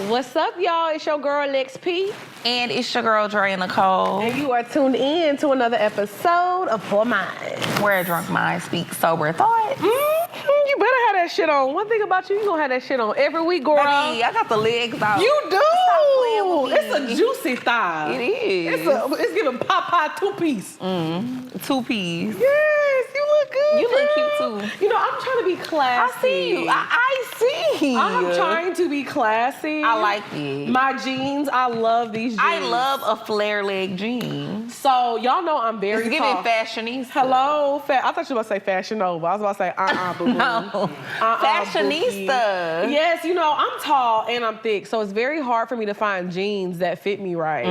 What's up, y'all? It's your girl, XP. And it's your girl, Dre Nicole. And you are tuned in to another episode of Poor Minds, where a drunk mind speaks sober thoughts. You better have that shit on. One thing about you gonna have that shit on every week, girl. Baby, I got the legs out. You do. It's a juicy thigh. It is. It's giving Popeye two-piece. 2 piece. Yes, you look good. You look cute too. You know, I'm trying to be classy. I see you. I see. I'm trying to be classy. I like it. My jeans, I love these jeans. I love a flare leg jean. So y'all know I'm very It's giving fashionista. Hello, I thought you were about to say Fashion Nova. I was about to say boo-boo. No. Fashionista. Boo-boo. Yes, you know, I'm tall and I'm thick, so it's very hard for me to find jeans that fit me right.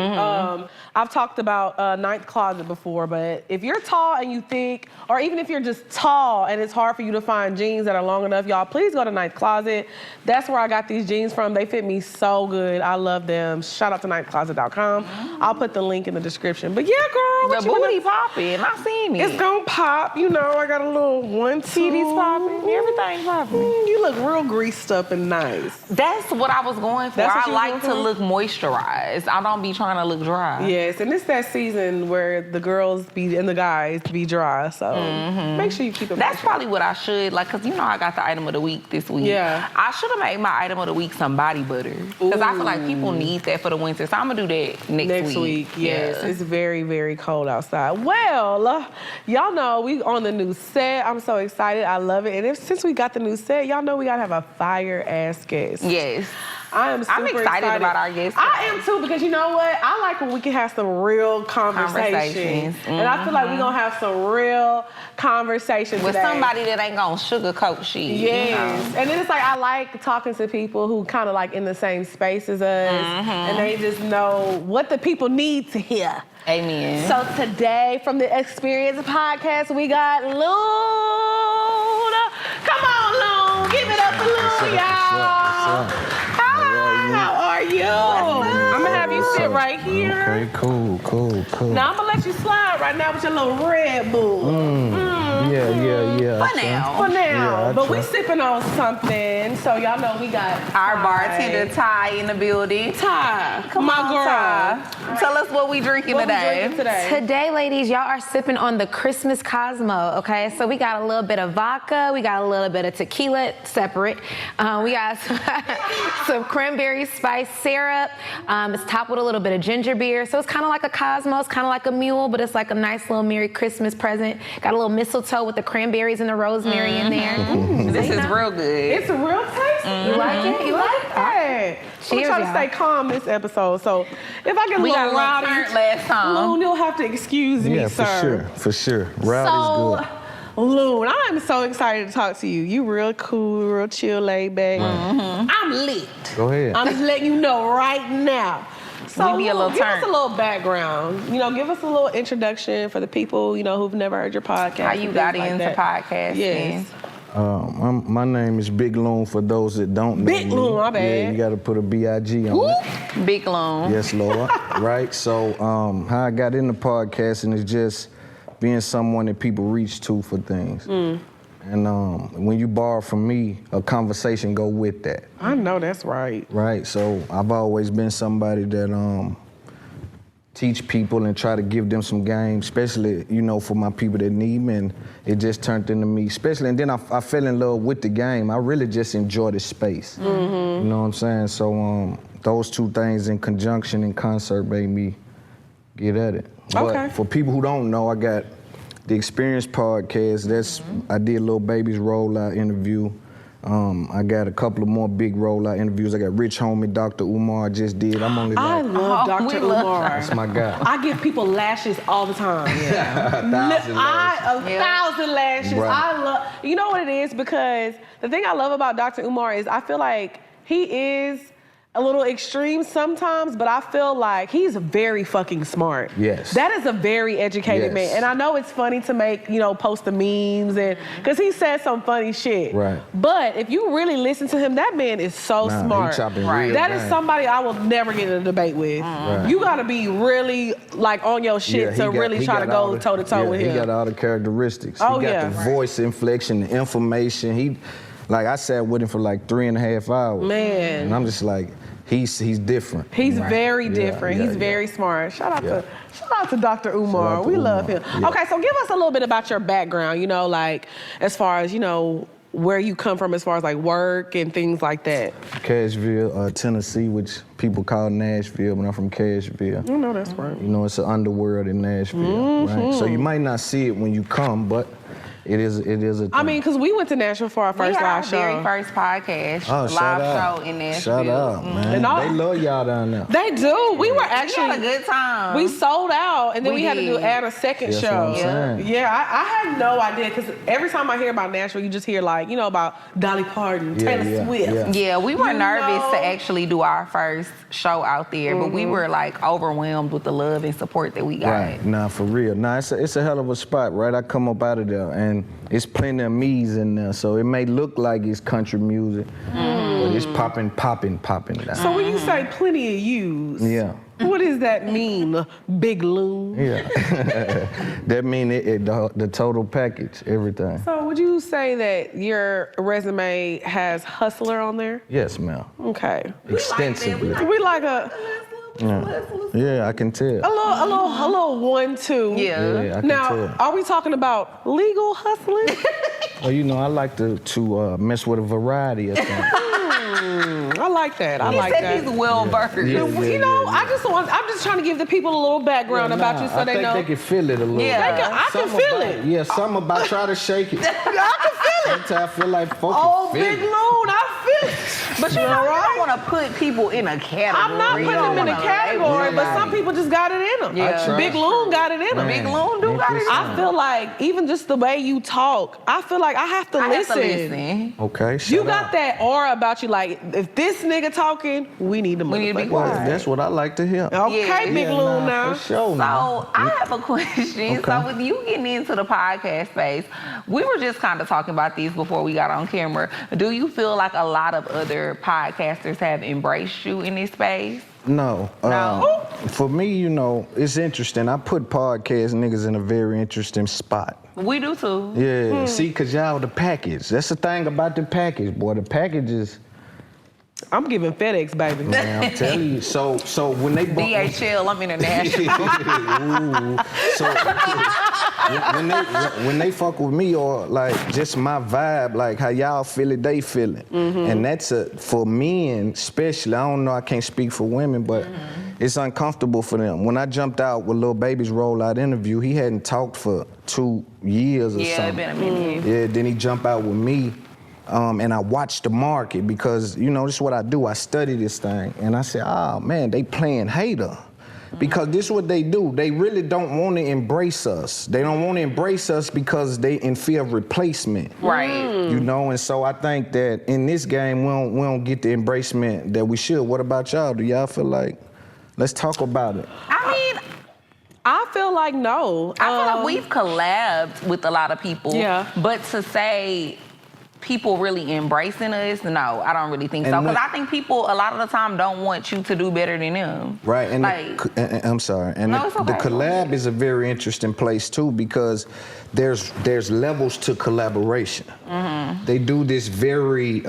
I've talked about Ninth Closet before, but if you're tall and you thick, or even if you're just tall and it's hard for you to find jeans that are long enough, y'all, please go to Ninth Closet. That's where I got these jeans from. They fit me so good. I love them. Shout out to ninthcloset.com. I'll put the link in the description. But yeah, girl, the booty popping. I seen it. It's gonna pop. You know, I got a little 1, 2. Titties popping. Everything popping. You look real greased up and nice. That's what I was going for. I like to look moisturized. I don't be trying to look dry. Yes, and it's that season where the girls be and the guys be dry. So make sure you keep it. That's probably what I should like, cause you know I got the item of the week this week. Yeah. I should have made my item of the week some body butter, cause I feel like people need that for the winter. So I'm gonna do that next week. Yes, it's very, very cold outside. Well, y'all know we on the new set. I'm so excited. I love it. And since we got the new set, y'all know we gotta have a fire ass guest. Yes. I'm excited about our guests. I am too, because you know what? I like when we can have some real conversations. And I feel like we're gonna have some real conversations with today. somebody that ain't gonna sugarcoat shit. Yes. You know? And then it's like I like talking to people who kind of like in the same space as us, and they just know what the people need to hear. Amen. So today, from the Experience Podcast, we got Loon. Come on, Loon. Give it up for Loon, y'all. How are you? I'm gonna have you sit right here. Okay, cool. Now I'm gonna let you slide right now with your little Red Bull. Yeah. For now. Yeah, but we sipping on something, so y'all know we got our bartender Ty in the building. Ty, Come on, girl. Ty. Tell us what we drinking today. Today, ladies, y'all are sipping on the Christmas Cosmo, okay? So we got a little bit of vodka, we got a little bit of tequila, separate. We got some cranberry spice syrup. It's topped with a little bit of ginger beer. So it's kind of like a Cosmo, it's kind of like a mule, but it's like a nice little Merry Christmas present. Got a little mistletoe with the cranberries and the rosemary in there. This is real good. It's real tasty. You like it? You like it? Hey. I'm trying to stay calm this episode, so if I get a little rowdy last time, Loon, you'll have to excuse me, sir. For sure. Rowdy's good. Loon, I'm so excited to talk to you. You real cool, real chill, laid back. I'm lit. Go ahead. I'm just letting you know right now. So we be a little give us a little background. You know, give us a little introduction for the people, you know, who've never heard your podcast. How you got into podcasting? Yes. My name is Big Loon for those that don't know Big me. Loon, my bad. Yeah, you got to put a B-I-G on it. Big Loon. Yes, Lord. Right? So how I got into podcasting is just being someone that people reach to for things. And when you borrow from me, a conversation go with that. I know that's right. Right? So I've always been somebody that teach people and try to give them some game, especially, you know, for my people that need me. And it just turned into me, especially, and then I fell in love with the game. I really just enjoy the space. You know what I'm saying? So those two things in conjunction, in concert, made me get at it. But for people who don't know, I got the Experience Podcast. I did Lil Baby's rollout interview. I got a couple of more big rollout interviews. I got Rich Homie, Dr. Umar just did. I'm only I love Dr. Umar. That's my guy. I give people lashes all the time. A thousand lashes. 1,000 lashes. Right. I love, you know what it is? Because the thing I love about Dr. Umar is I feel like he is a little extreme sometimes, but I feel like he's very fucking smart. Yes. That is a very educated man. And I know it's funny to make, you know, post the memes and because he says some funny shit. Right. But if you really listen to him, that man is so smart. He chopping real That game. is somebody I will never get in a debate with. Right. You gotta be really like on your shit to really try to go toe to toe with him. He got all the characteristics. Oh, he got the voice inflection, the information. Like, I sat with him for like 3.5 hours. Man. And I'm just like, he's different. He's very different. He's very smart. Shout out to Dr. Umar. We love him. Yeah. Okay, so give us a little bit about your background, you know, like as far as, you know, where you come from as far as like work and things like that. Cashville, Tennessee, which people call Nashville, but I'm from Cashville. You know that's right. You know, it's an underworld in Nashville, right? So you might not see it when you come, but it is a thing. I mean, because we went to Nashville for our first live show. Very first podcast, shout live show in Nashville. Shout out, man. They love y'all down there. They do. We were actually had a good time. We sold out, and then we had to add a second That's show. what I'm saying. Yeah, I had no idea because every time I hear about Nashville, you just hear like, you know, about Dolly Parton, Taylor Swift. Yeah, we were nervous to actually do our first show out there, but we were like overwhelmed with the love and support that we got. Right, nah, for real. Nah, it's a hell of a spot, right? I come up out of there, and it's plenty of me's in there, so it may look like it's country music, but it's popping down. So when you say plenty of yous, what does that mean, Big Loon? Yeah, that mean the total package, everything. So would you say that your resume has hustler on there? Yes, ma'am. Okay. Extensively. We like a Yeah, I can tell. a little 1-2. Yeah, I can Now, tell. are we talking about legal hustling? Well, you know, I like to mess with a variety of things. I like that. I like that. He's well versed. You know, I'm just trying to give the people a little background about you so they know. I think they can feel it a little. Yeah, I can feel it. Yeah, something about try to shake it. I can feel it. Sometimes I feel like folks Oh, feel Big it. Loon, I feel it. But you know, I don't want to put people in a category. I'm not putting them in a category, but some people just got it in them. Yeah. Big Loon got it in them. Big Loon do got it in them. I feel like even just the way you talk, I feel like I have to listen. Okay, You got that aura about you, like if this nigga talking, we need to be quiet. quiet. That's what I like to hear. Okay, Big Loon now. For sure, So I have a question. So with you getting into the podcast space, we were just kind of talking about these before we got on camera. Do you feel like a lot of other podcasters have embraced you in this space? No. For me, you know, it's interesting. I put podcast niggas in a very interesting spot. We do too. Yeah, see, cause y'all the package. That's the thing about the package, boy. The package is. I'm giving FedEx, baby. Man, I'm telling you. So when they DHL, I'm international. So when they fuck with me or like just my vibe, like how y'all feel it, they feel it. And that's for men especially. I don't know, I can't speak for women, but it's uncomfortable for them. When I jumped out with Lil Baby's rollout interview, he hadn't talked for 2 years or something. Yeah, it been a minute. Yeah, then he jumped out with me. And I watched the market because, you know, this is what I do. I study this thing. And I said, oh, man, they playing hater. Because this is what they do. They really don't want to embrace us. They don't want to embrace us because they in fear of replacement. Right. You know, and so I think that in this game, we don't get the embracement that we should. What about y'all? Do y'all feel like, let's talk about it? I feel like no. I feel like we've collabed with a lot of people. Yeah. But to say people really embracing us, no, I don't really think so. Because I think people a lot of the time don't want you to do better than them. Right, and like, I'm sorry. And no, it's okay. The collab is a very interesting place too because there's levels to collaboration. They do this very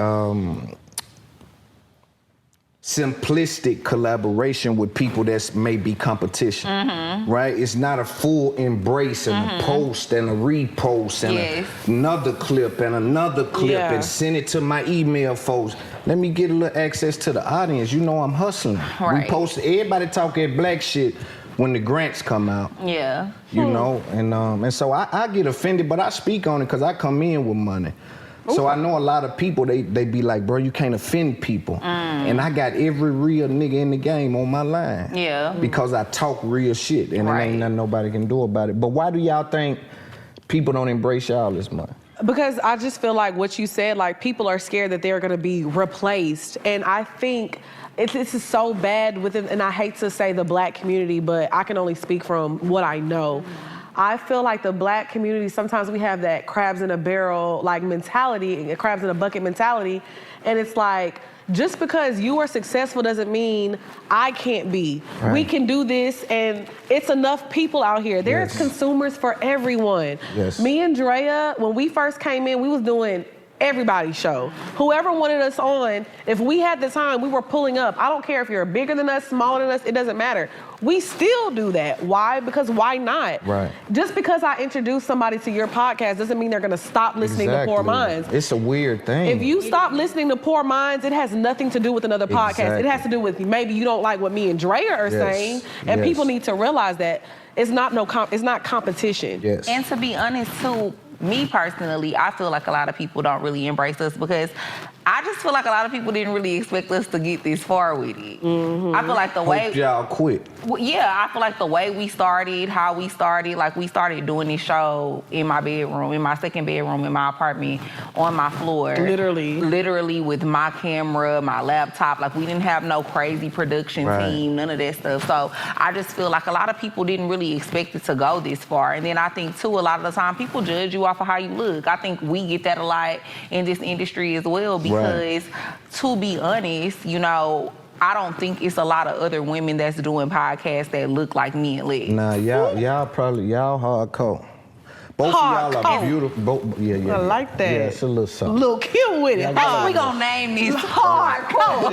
simplistic collaboration with people that's maybe competition, right? It's not a full embrace and a post and a repost and another clip and another clip and send it to my email folks. Let me get a little access to the audience. You know I'm hustling. Right. We post, everybody talk that black shit when the grants come out. Yeah. You know, and so I get offended, but I speak on it because I come in with money. So I know a lot of people, they be like, bro, you can't offend people. And I got every real nigga in the game on my line. Yeah. Because I talk real shit and there ain't nothing nobody can do about it. But why do y'all think people don't embrace y'all as much? Because I just feel like what you said, like people are scared that they're gonna be replaced. And I think it's so bad within, and I hate to say the black community, but I can only speak from what I know. I feel like the black community, sometimes we have that crabs in a barrel like mentality, crabs in a bucket mentality. And it's like, just because you are successful doesn't mean I can't be. Right. We can do this, and it's enough people out here. There's consumers for everyone. Yes. Me and Drea, when we first came in, we was doing everybody's show. Whoever wanted us on, if we had the time, we were pulling up. I don't care if you're bigger than us, smaller than us, it doesn't matter. We still do that. Why? Because why not? Right. Just because I introduce somebody to your podcast doesn't mean they're gonna stop listening to Poor Minds. It's a weird thing. If you stop listening to Poor Minds, it has nothing to do with another podcast. It has to do with maybe you don't like what me and Drea are saying, and people need to realize that it's not competition. Yes. And to be honest too, me personally, I feel like a lot of people don't really embrace us because I just feel like a lot of people didn't really expect us to get this far with it. I feel like the way... Hope y'all quit. Well, yeah, I feel like the way we started, how we started, like we started doing this show in my bedroom, in my second bedroom, in my apartment, on my floor. Literally with my camera, my laptop. Like we didn't have no crazy production team, none of that stuff. So I just feel like a lot of people didn't really expect it to go this far. And then I think too, a lot of the time people judge you off of how you look. I think we get that a lot in this industry as well because to be honest, you know, I don't think it's a lot of other women that's doing podcasts that look like me and Lex. Nah, y'all hardcore. Both of y'all are beautiful. I like that. Yeah, it's a little something. Lil' Kim with it. That's what we gonna name this hardcore.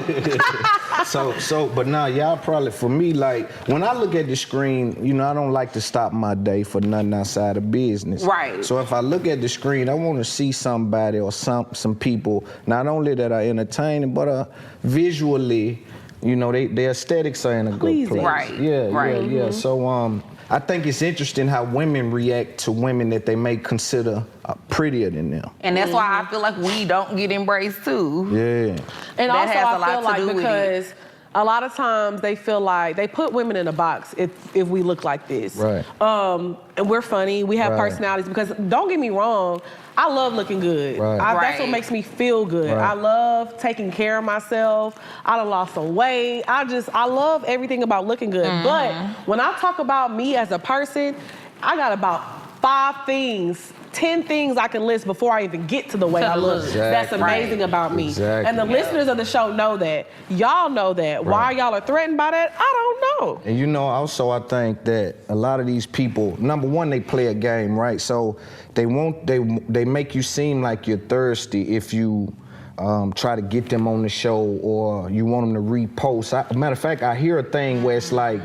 But nah, y'all probably, for me, like, when I look at the screen, you know, I don't like to stop my day for nothing outside of business. Right. So if I look at the screen, I want to see somebody or some people, not only that are entertaining, but visually, you know, their aesthetics are in a good place. Right. Yeah. So I think it's interesting how women react to women that they may consider prettier than them. And that's why I feel like we don't get embraced too. Yeah. And that also has a I lot feel to like do with because a lot of times they feel like they put women in a box if we look like this. Right. And we're funny, we have personalities, because don't get me wrong, I love looking good. That's what makes me feel good. I love taking care of myself. I done lost some weight. I love everything about looking good. But when I talk about me as a person, I got about 10 things I can list before I even get to the way I look. That's amazing about me. And the listeners of the show know that. Y'all know that. Why y'all are threatened by that, I don't know. And you know, also I think that a lot of these people, number one, they play a game, right? So they make you seem like you're thirsty if you try to get them on the show or you want them to repost. Matter of fact, I hear a thing where it's like,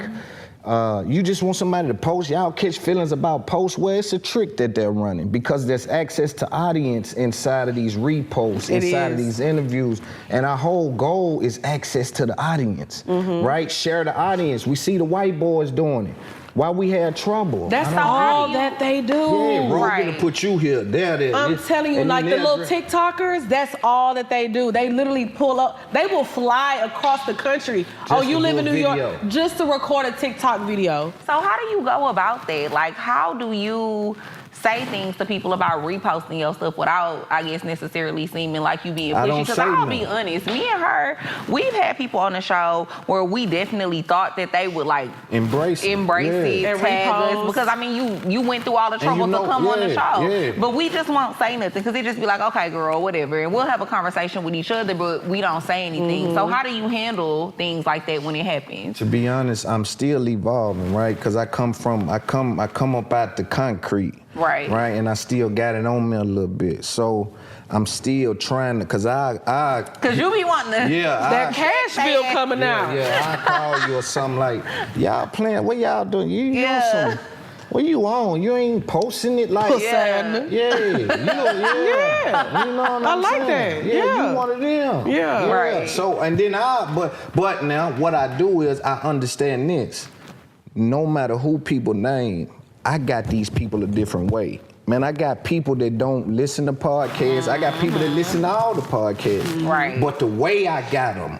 you just want somebody to post. Y'all catch feelings about posts. Well, it's a trick that they're running because there's access to audience inside of these reposts, inside of these interviews. And our whole goal is access to the audience, right? Share the audience. We see the white boys doing it. Why we had trouble. That's all that they do. Yeah, bro, we're gonna put you here, there. I'm telling you, like the little TikTokers, that's all that they do. They literally pull up, they will fly across the country. Oh, you live in New York, just to record a TikTok video. So how do you go about that? Like, how do you say things to people about reposting your stuff without, I guess, necessarily seeming like you being pushy? Because I'll be honest, me and her, we've had people on the show where we definitely thought that they would like embrace it, tag us. Because I mean, you went through all the trouble to come on the show, but we just won't say nothing because it just be like, okay, girl, whatever, and we'll have a conversation with each other, but we don't say anything. So how do you handle things like that when it happens? To be honest, I'm still evolving, right? Because I come up out the concrete. Right, and I still got it on me a little bit. So I'm still trying to, cause you be wanting to, that cash bill coming out. Yeah, I call you or something like, y'all playing, what y'all doing? You on some, what you on? You ain't posting it like, you know what I'm like saying? that. You one of them. Right. So, and then but now what I do is I understand this. No matter who people name, I got these people a different way. Man, I got people that don't listen to podcasts. I got people that listen to all the podcasts. Right. But the way I got them,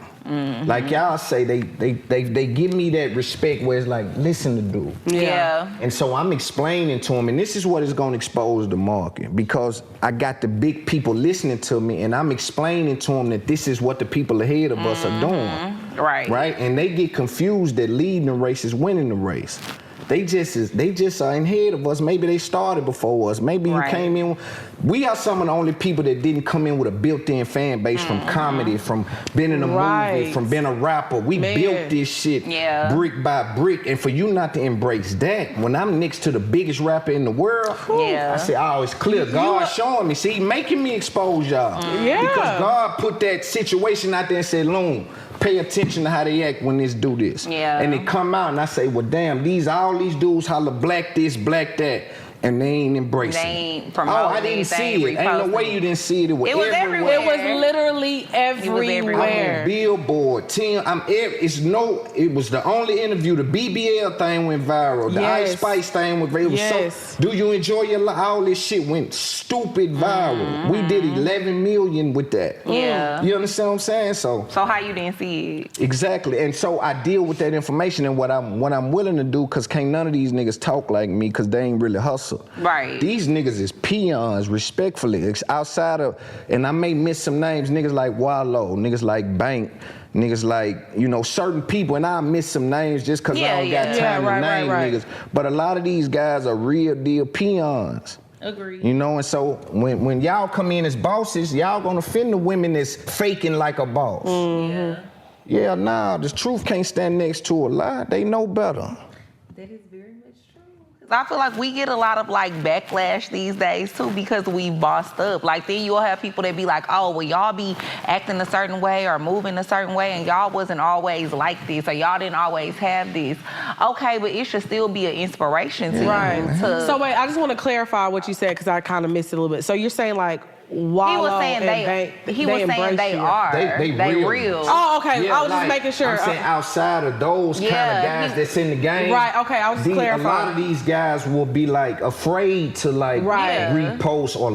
like y'all say, they give me that respect where it's like, listen to dude. Yeah. And so I'm explaining to them, and this is what is going to expose the market, because I got the big people listening to me, and I'm explaining to them that this is what the people ahead of us are doing. Right. And they get confused that leading the race is winning the race. They just are ahead of us. Maybe they started before us. Maybe you came in. We are some of the only people that didn't come in with a built-in fan base from comedy, from being in a movie, from being a rapper. We built this shit brick by brick. And for you not to embrace that, when I'm next to the biggest rapper in the world, I say, oh, it's clear. God showing me. See, making me expose y'all. Because God put that situation out there and said, Loon, pay attention to how they act when this do this. And they come out and I say, well, damn, all these dudes holler black this, black that. And they ain't embracing. They ain't promoting. Oh, I didn't see it. Ain't no way you didn't see it. It was everywhere. It was literally everywhere. Billboard, It was the only interview. The BBL thing went viral. The Ice Spice thing went viral. So, do you enjoy your life? All this shit went stupid viral. We did 11 million with that. You understand what I'm saying? So how you didn't see it? Exactly. And so I deal with that information, and what I'm willing to do, because can't none of these niggas talk like me, because they ain't really hustle. Right. These niggas is peons, respectfully. It's outside of, and I may miss some names, niggas like Wallow, niggas like Bank, niggas like, certain people, and I miss some names just because I don't got time to name niggas. But a lot of these guys are real deal peons. Agreed. And so when y'all come in as bosses, y'all gonna offend the women that's faking like a boss. The truth can't stand next to a lie. They know better. That is very much true. I feel like we get a lot of backlash these days too because we bossed up. Then you'll have people that be like, oh, well, y'all be acting a certain way or moving a certain way and y'all wasn't always like this or y'all didn't always have this. Okay, but it should still be an inspiration to you. So wait, I just want to clarify what you said because I kind of missed it a little bit. So you're saying Wallow he was saying they are. They real. Oh, okay. I was just making sure. I'm saying outside of those kind of guys that's in the game. Right, okay. I was clarifying. A lot of these guys will be afraid to repost or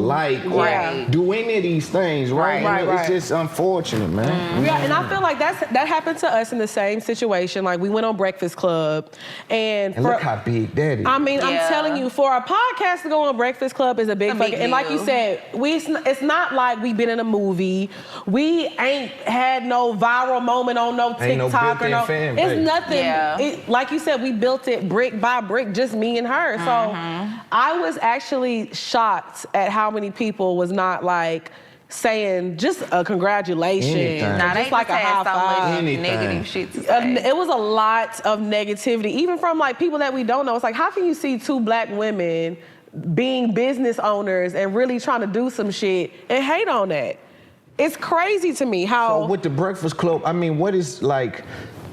do any of these things, right? It's just unfortunate, man. Yeah, and I feel like that happened to us in the same situation. We went on Breakfast Club and look how big that is. I mean, I'm telling you, for a podcast to go on Breakfast Club is a big fucking, and like you said, it's not like we've been in a movie. We ain't had no viral moment on no TikTok or no. It's nothing. Like you said, we built it brick by brick, just me and her. So I was actually shocked at how many people was not saying just a congratulations. Now just they a high five. Negative shit to say. It was a lot of negativity, even from people that we don't know. It's how can you see two black women being business owners and really trying to do some shit and hate on that? It's crazy to me how. So with the Breakfast Club, I mean, what is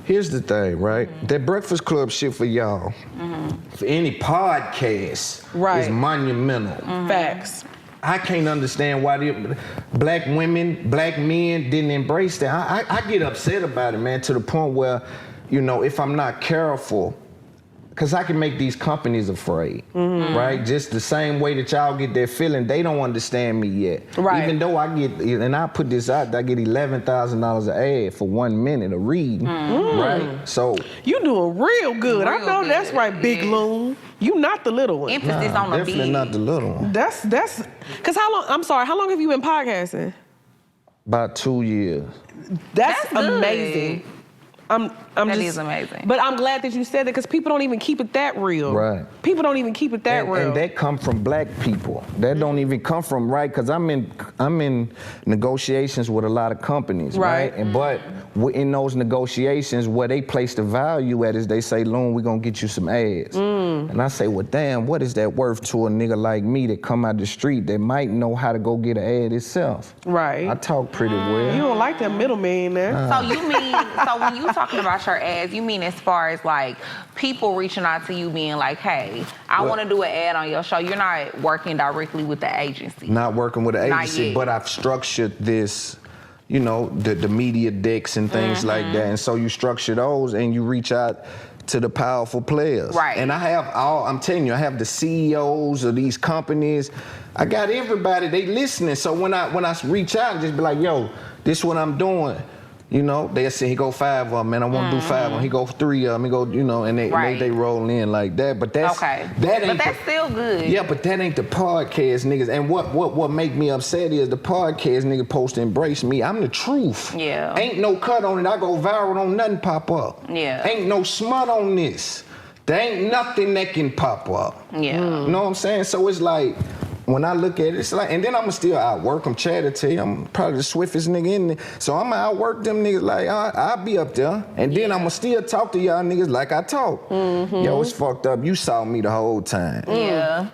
here's the thing, right? That Breakfast Club shit for y'all, for any podcast, is monumental. Facts. I can't understand why black women, black men didn't embrace that. I get upset about it, man, to the point where, if I'm not careful, because I can make these companies afraid, right? Just the same way that y'all get that feeling, they don't understand me yet. Right. Even though I get, and I put this out, I get $11,000 an ad for 1 minute of reading, right? So you doing real good. I know that's right, Big Loon. You not the little one. Emphasis on the big. Definitely not the little one. That's, because how long have you been podcasting? About 2 years. That's amazing. That is amazing. But I'm glad that you said that because people don't even keep it that real. Right. People don't even keep it that real. And that come from black people. That don't even come from, right? Because I'm in negotiations with a lot of companies, right? And but in those negotiations, where they place the value at is they say, Loon, we're gonna get you some ads. And I say, well, damn, what is that worth to a nigga like me that come out the street that might know how to go get an ad itself? Right. I talk pretty well. You don't like that middleman there. So you mean, so when you talking about your ads, you mean as far as people reaching out to you being like, hey, I want to do an ad on your show. You're not working directly with the agency. Not working with the agency, but I've structured this, the media decks and things like that. And so you structure those and you reach out to the powerful players. Right. And I have I'm telling you, I have the CEOs of these companies. I got everybody, they listening. So when I reach out and just be like, yo, this is what I'm doing. They'll say, he go 5 of them, man, I want to do 5 of them. He go 3 of them, he go, and they roll in like that. But that's, that's still good. Yeah, but that ain't the podcast niggas. And what make me upset is the podcast nigga supposed to embrace me. I'm the truth. Yeah. Ain't no cut on it. I go viral, don't nothing pop up. Yeah. Ain't no smut on this. There ain't nothing that can pop up. Yeah. You know what I'm saying? So it's like, when I look at it, it's like, and then I'ma still outwork them. Chad will tell you, I'm probably the swiftest nigga in there. So I'ma outwork them niggas like, I'll be up there. And then I'ma still talk to y'all niggas like I talk. Yo, it's fucked up. You saw me the whole time. Yeah.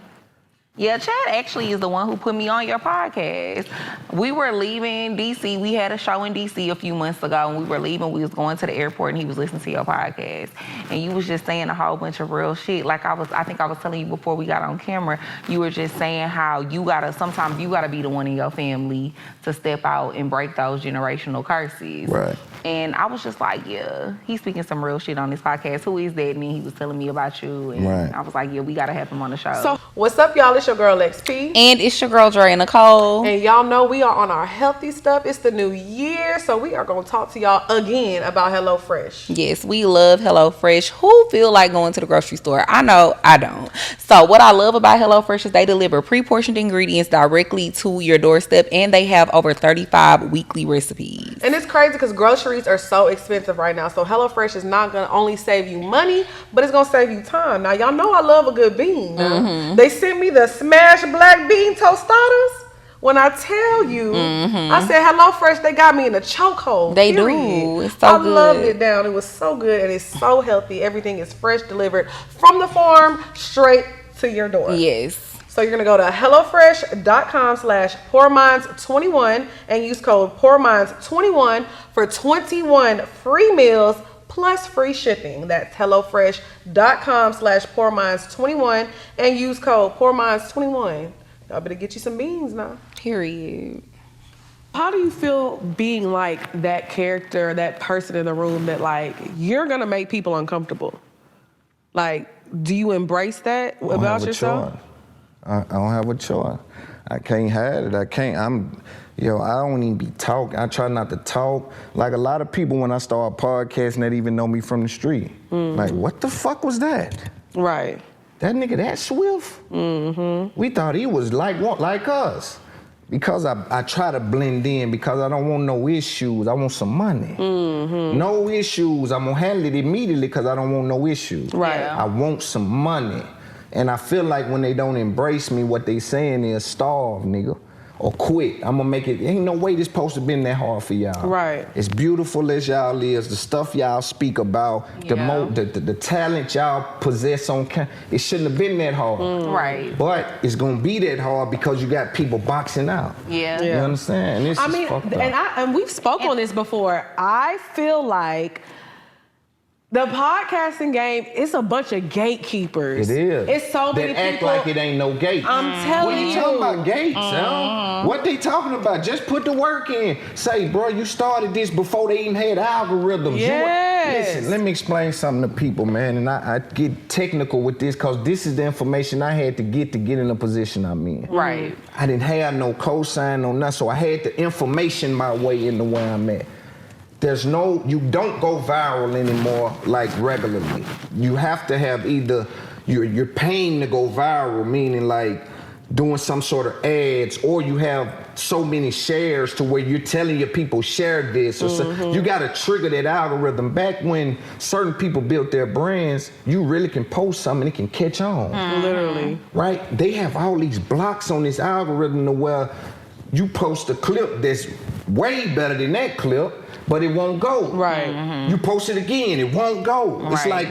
Yeah, Chad actually is the one who put me on your podcast. We were leaving D.C. We had a show in D.C. a few months ago, and we were leaving. We was going to the airport, and he was listening to your podcast. And you was just saying a whole bunch of real shit. Like I think I was telling you before we got on camera, you were just saying how sometimes you gotta be the one in your family to step out and break those generational curses. Right. And I was just like, yeah, he's speaking some real shit on this podcast. Who is that? And then he was telling me about you. And Right. I was like, yeah, we gotta have him on the show. So, what's up, y'all? It's your girl, XP. And it's your girl, Dre and Nicole. And y'all know we are on our healthy stuff. It's the new year, so we are going to talk to y'all again about HelloFresh. Yes, we love HelloFresh. Who feel like going to the grocery store? I know I don't. So what I love about HelloFresh is they deliver pre-portioned ingredients directly to your doorstep, and they have over 35 weekly recipes. And it's crazy because groceries are so expensive right now. So HelloFresh is not going to only save you money, but it's going to save you time. Now, y'all know I love a good bean. They sent me the smashed black bean tostadas. When I tell you, I said, HelloFresh, they got me in a chokehold. They period. do. It's so good. I loved it down. It was so good, and it's so healthy. Everything is fresh, delivered from the farm straight to your door. Yes. So you're going to go to HelloFresh.com/PoorMinds21 and use code PoorMinds21 for 21 free meals plus free shipping. That's HelloFresh.com/PoorMinds21 and use code PoorMinds21. Y'all better get you some beans now. Period. How do you feel being like that character, that person in the room that like, you're going to make people uncomfortable? Like, do you embrace that about yourself? I don't have a choice. I can't hide it. I don't even be talking. I try not to talk. Like a lot of people when I start podcasting that even know me from the street. Like, what the fuck was that? Right. That nigga that swift? We thought he was like us. Because I try to blend in because I don't want no issues. I want some money. No issues. I'm gonna handle it immediately because I don't want no issues. Right. I want some money. And I feel like when they don't embrace me, what they saying is starve, nigga, or quit. I'm gonna make it. Ain't no way this supposed to been that hard for y'all. Right. As beautiful as y'all is, the stuff y'all speak about, the talent y'all possess on camera, it shouldn't have been that hard. Right. But it's gonna be that hard because you got people boxing out. Yeah. You understand? And I mean, and we've spoke on this before. I feel like the podcasting game is a bunch of gatekeepers. It is. It's so many that act people. like it ain't no gate. I'm telling What you. you talking about gates, huh? What they talking about? Just put the work in. Say, bro, you started this before they even had algorithms. Yes. Listen, let me explain something to people, man. And I get technical with this because this is the information I had to get in the position I'm in. Right. I didn't have no cosign, no nothing. So I had the information my way into where I'm at. You don't go viral anymore like regularly. You have to have either you're paying to go viral, meaning like doing some sort of ads, or you have so many shares to where you're telling your people share this. Or so, you got to trigger that algorithm. Back when certain people built their brands, you really can post something and it can catch on. Literally. Right? They have all these blocks on this algorithm to where you post a clip that's way better than that clip, but it won't go. Right. You post it again, it won't go. It's like,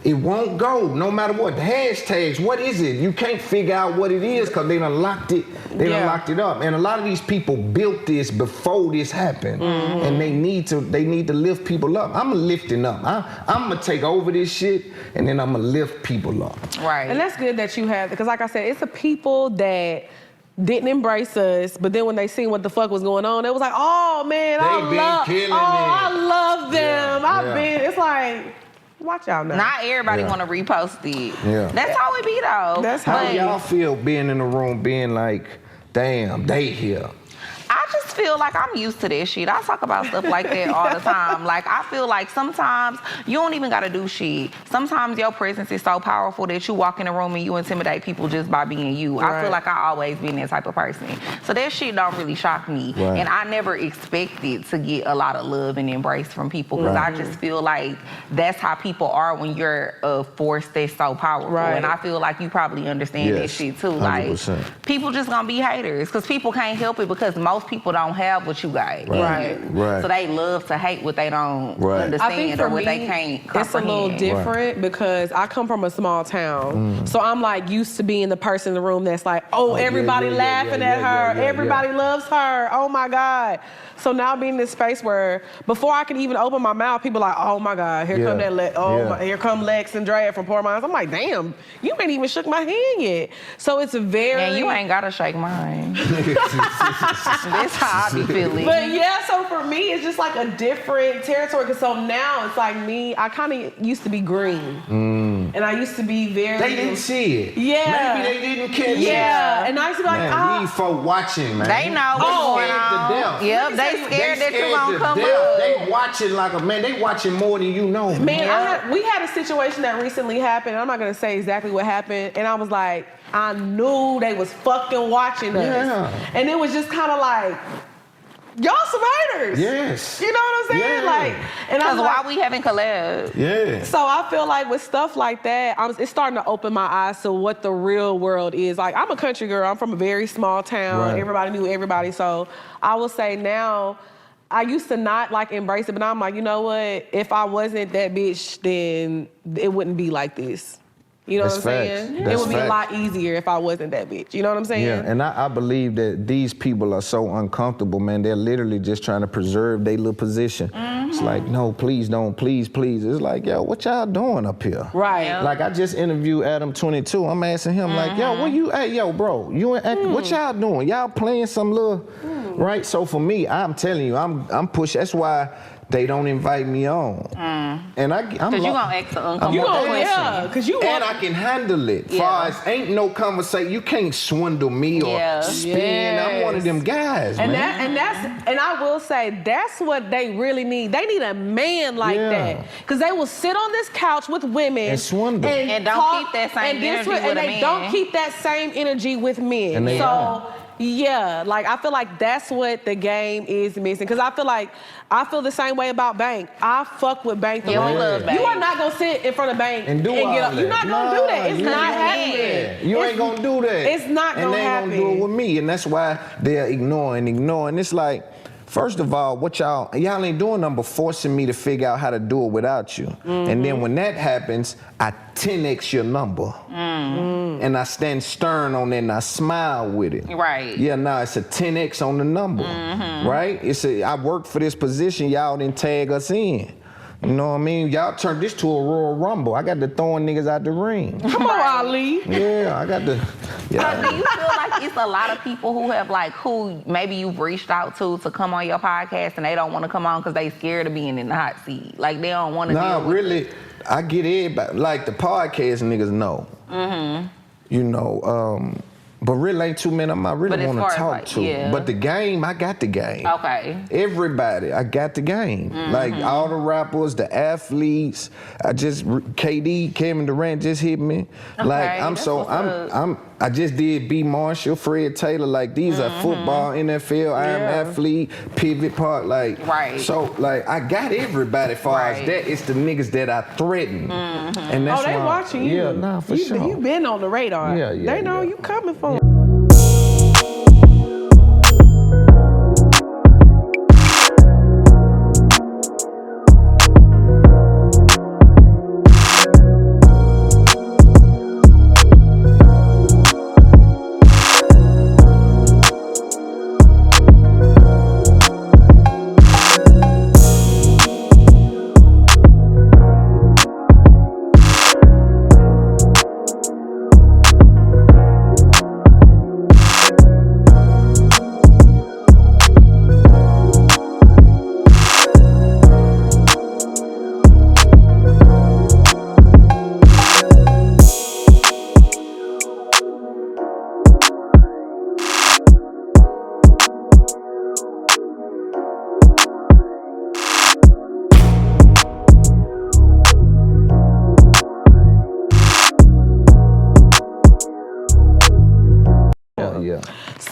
it won't go, no matter what. The hashtags, what is it? You can't figure out what it is because they done locked it. They done locked it up. And a lot of these people built this before this happened. And they need to lift people up. I'm lifting up. I'm gonna take over this shit and then I'm gonna lift people up. Right. And that's good that you have, because like I said, it's the people that didn't embrace us, but then when they seen what the fuck was going on, they was like, oh man, I love them. It's like, watch out now. Not everybody want to repost it. Yeah. That's how it be though. That's how How y'all feel being in the room, being like, damn, they here? I just just feel like I'm used to that shit. I talk about stuff like that all the time. Like, I feel like sometimes you don't even gotta do shit. Sometimes your presence is so powerful that you walk in a room and you intimidate people just by being you. Right. I feel like I always been that type of person. So that shit don't really shock me. Right. And I never expected to get a lot of love and embrace from people because I just feel like that's how people are when you're a force that's so powerful. Right. And I feel like you probably understand that shit too. 100%. Like, people just gonna be haters because people can't help it because most people don't have what you got. Right. Right. So they love to hate what they don't Right. understand I think for or what me, they can't comprehend. it's a little different because I come from a small town. So I'm like used to being the person in the room that's like, oh, everybody laughing at her. Everybody loves her. Oh my God. So now being in this space where before I can even open my mouth, people are like, oh my God, here come that here come Lex and Drea from Poor Minds. I'm like, damn, you ain't even shook my hand yet. So it's a very... And you ain't gotta shake mine. That's how I be feeling. But yeah, so for me, it's just like a different territory. Cause so now it's like me, I kind of used to be green. And I used to be very... They didn't see it. Yeah. Maybe they didn't catch it. Yeah. And I used to be like, Man, these folk watching, man. They know what's going on. To death. Yep, they scared that you gonna come death. up. They watching like a man. They watching more than you know. Man, we had a situation that recently happened. I'm not gonna say exactly what happened. And I was like, I knew they was fucking watching us. Yeah. And it was just kind of like, y'all some haters. Yes. You know what I'm saying? Yeah. Like, and I Because was why like, we haven't collabed? Yeah. so I feel like with stuff like that, it's starting to open my eyes to what the real world is. Like, I'm a country girl. I'm from a very small town. Right. Everybody knew everybody. So I will say now, I used to not like embrace it, but I'm like, you know what? If I wasn't that bitch, then it wouldn't be like this. You know That's what I'm facts. saying? It That's would be a facts. lot easier if I wasn't that bitch. You know what I'm saying? Yeah, and I believe that these people are so uncomfortable, man. They're literally just trying to preserve their little position. It's like, no, please don't, please. It's like, yo, what y'all doing up here? Right. Yeah. Like, I just interviewed Adam 22. I'm asking him, like, yo, hey, yo, bro, what y'all doing? Y'all playing some little, right? So for me, I'm telling you, I'm pushing. That's why they don't invite me on. And I'm Because you gonna ask the uncomfortable You gonna, question. yeah, because you and want... I can handle it. Yeah. Far as ain't no conversation, you can't swindle me or spin. I'm one of them guys, And man. and I will say that's what they really need. They need a man like that, because they will sit on this couch with women And swindle. And don't talk, keep that same and energy and with a they man. don't keep that same energy with men. And they so. don't. Yeah, like I feel like that's what the game is missing. Cause I feel the same way about Bank. I fuck with Bank. Yeah, we love Bank. You are not gonna sit in front of Bank And do all get up. that. You're not gonna do that. It's you not ain't happening. gonna do that. You ain't gonna do that. It's not and gonna they happen. ain't gonna do it with me, and that's why they're ignoring. It's like, first of all, what y'all ain't doing nothing but forcing me to figure out how to do it without you. And then when that happens, I 10x your number. And I stand stern on it and I smile with it. Right. Yeah, nah, it's a 10x on the number. Right? I worked for this position, y'all didn't tag us in. You know what I mean? Y'all turned this to a Royal Rumble. I got to throwing niggas out the ring. Come on, Ali. Yeah, I got to. So do you feel like it's a lot of people who have who maybe you've reached out to come on your podcast and they don't want to come on because they scared of being in the hot seat? Like they don't want to Nah, deal with really, it. I get everybody. Like the podcast niggas know. You know, but really ain't too many of them I really But as want far to as, talk like, to. yeah. But the game, I got the game. Okay. Everybody, I got the game. Like all the rappers, the athletes. Kevin Durant just hit me. Like I just did B. Marshall, Fred Taylor. Like these are football, NFL, I am athlete, pivot part. Like Right. So like I got everybody. Far as Right. that, it's the niggas that I threaten. And that's They why, watching you. Yeah, nah, for sure. You been on the radar. Yeah, They know yeah. you coming for 'em.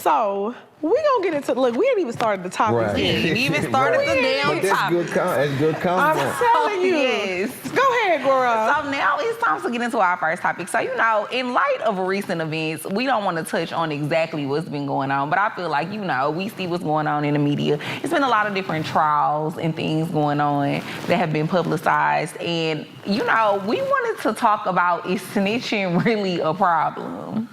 So we gonna get into look. We ain't even started the topic. Right. We ain't even started the damn But that's topic. good. That's good I'm content. telling you. Yes. Go ahead, Gora. So now it's time to get into our first topic. So, you know, in light of recent events, we don't want to touch on exactly what's been going on, but I feel like, you know, we see what's going on in the media. It's been a lot of different trials and things going on that have been publicized. And, you know, we wanted to talk about, is snitching really a problem?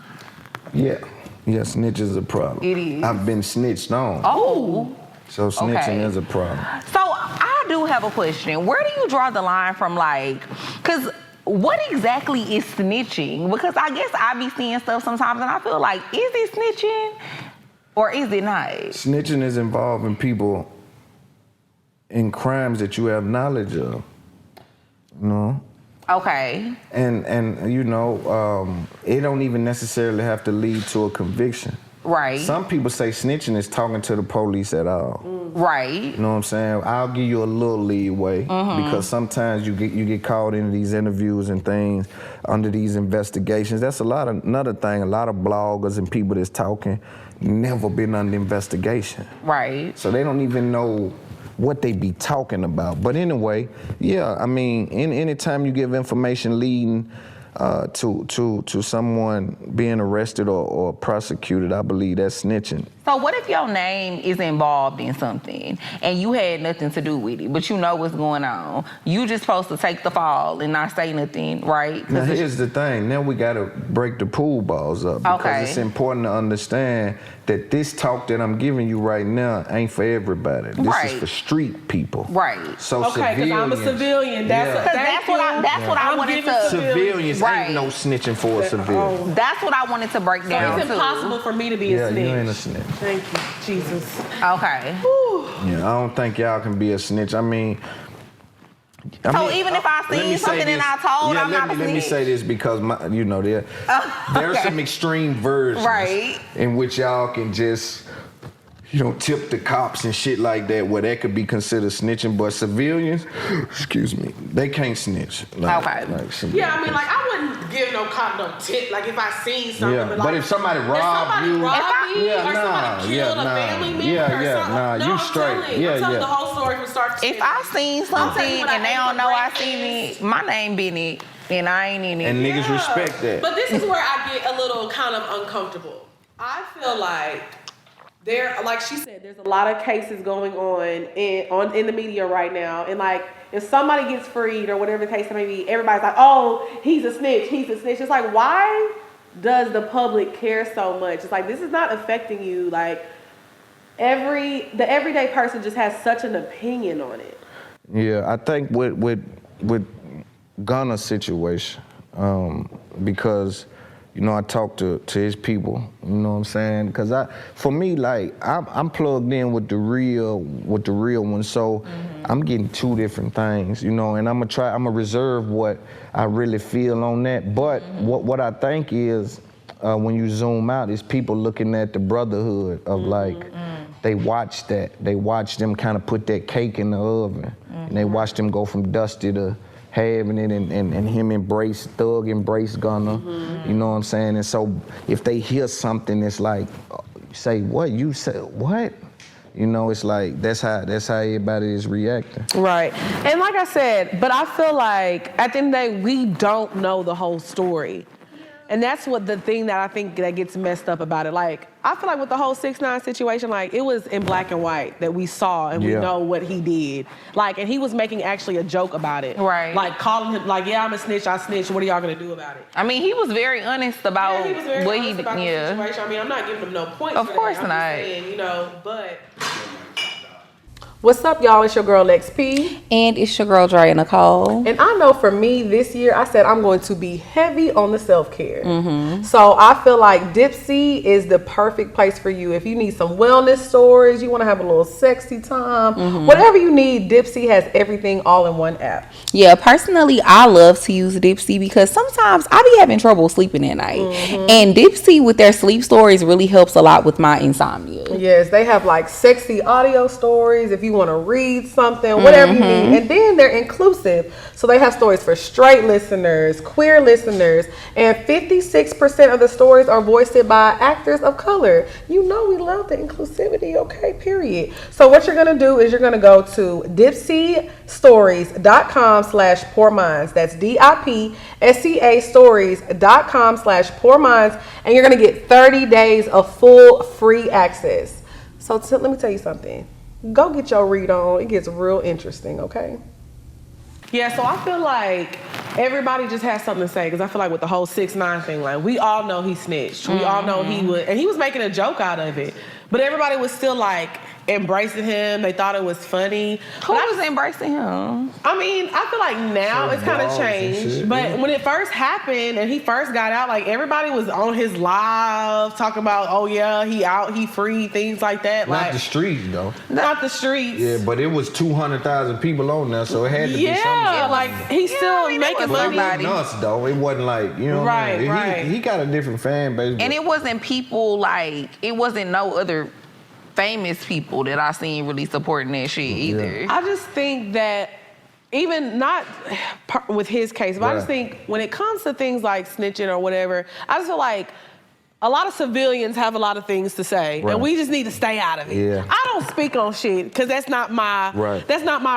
Yeah. Yeah, snitch is a problem. It is. I've been snitched on. Oh. So snitching Okay. is a problem. So I do have a question. Where do you draw the line from, like, because what exactly is snitching? Because I guess I be seeing stuff sometimes and I feel like, is it snitching or is it not? Snitching is involving people in crimes that you have knowledge of. You know? Okay. And you know, it don't even necessarily have to lead to a conviction. Right. Some people say snitching is talking to the police at all. Right. You know what I'm saying? I'll give you a little leeway because sometimes you get caught into these interviews and things under these investigations. That's another thing. A lot of bloggers and people that's talking never been under investigation. Right. So they don't even know what they be talking about. But anyway, yeah, I mean, anytime you give information leading to someone being arrested or prosecuted, I believe that's snitching. So what if your name is involved in something and you had nothing to do with it, but you know what's going on? You just supposed to take the fall and not say nothing, right? Now here's the thing. Now we got to break the pool balls up because it's important to understand that this talk that I'm giving you right now ain't for everybody. This is for street people. Right. So Okay, because I'm a civilian. That's what I wanted to. Civilians Right. ain't no snitching for a civilian. That's what I wanted to break So down. it's impossible for me to be a snitch. You ain't a snitch. Thank you, Jesus. Okay. Yeah, I don't think y'all can be a snitch. I mean, even if I seen something and I told, I'm not a snitch. Let me say this because there's some extreme versions in which y'all can just, tip the cops and shit like that, where that could be considered snitching. But civilians, excuse me, they can't snitch. Yeah, I mean, like, I wouldn't give no cop no tip. Like, if I seen something, Yeah, but if somebody robbed you, or somebody killed a family member, you straight. I'm telling the whole story from start to finish. If I seen something and they don't know I seen it, my name been it, and I ain't in it. And niggas respect that. But this is where I get a little kind of uncomfortable. I feel like like she said, there's a lot of cases going on in the media right now, and like if somebody gets freed or whatever the case may be, everybody's like, "Oh, he's a snitch. He's a snitch." It's like, why does the public care so much? It's like, this is not affecting you. Like the everyday person just has such an opinion on it. Yeah, I think with Gunna's situation, because I talked to his people, you know what I'm saying? Because for me, like, I'm plugged in with the real one, so I'm getting two different things, and I'm gonna reserve what I really feel on that. But what I think is, when you zoom out, is people looking at the brotherhood of they watch them kind of put that cake in the oven, and they watch them go from dusty to having it, and him embrace Gunna, you know what I'm saying? And so if they hear something that's like, say, what? You said, what? It's like, that's how everybody is reacting. Right. And like I said, but I feel like at the end of the day, we don't know the whole story. And that's what the thing that I think that gets messed up about it. Like, I feel like with the whole 6ix9ine situation, like, it was in black and white that we saw and we know what he did. Like, and he was making actually a joke about it. Right. Like, calling him, like, yeah, I'm a snitch, I snitch. What are y'all gonna do about it? I mean, he was very honest about he was very what honest he about did. The situation. I mean, I'm not giving him no points. Of course I'm not. just saying, but. What's up, y'all? It's your girl, XP. And it's your girl, Dre Nicole. And I know for me this year, I said I'm going to be heavy on the self-care. So I feel like Dipsea is the perfect place for you. If you need some wellness stories, you want to have a little sexy time, whatever you need, Dipsea has everything all in one app. Yeah, personally, I love to use Dipsea because sometimes I be having trouble sleeping at night. And Dipsea with their sleep stories really helps a lot with my insomnia. Yes, they have like sexy audio stories if you want to read something, whatever you need. And then they're inclusive. So they have stories for straight listeners, queer listeners, and 56% of the stories are voiced by actors of color. You know we love the inclusivity, okay, period. So what you're going to do is you're going to go to dipseastories.com/poorminds. That's DIPSCA stories.com/poorminds. And you're going to get 30 days of full free access. So let me tell you something. Go get your read on. It gets real interesting, okay? Yeah, so I feel like everybody just has something to say, because I feel like with the whole 6ix9ine thing, like we all know he snitched. We all know he would, and he was making a joke out of it. But everybody was still like embracing him. They thought it was funny. Who was embracing him? I mean, I feel like now it's kind of changed. But when it first happened and he first got out, like everybody was on his live talking about, oh yeah, he out, he free, things like that. Not like the streets, though. Not the streets. Yeah, but it was 200,000 people on there, so it had to be something. Yeah, like he's still making But money. it wasn't us, though. It wasn't like, you know what I mean? Right. He got a different fan base. And it wasn't people like, it wasn't no other famous people that I seen really supporting that shit either. I just think that even not with his case, but I just think when it comes to things like snitching or whatever, I just feel like a lot of civilians have a lot of things to say, and we just need to stay out of it. Yeah. I don't speak on shit because that's not my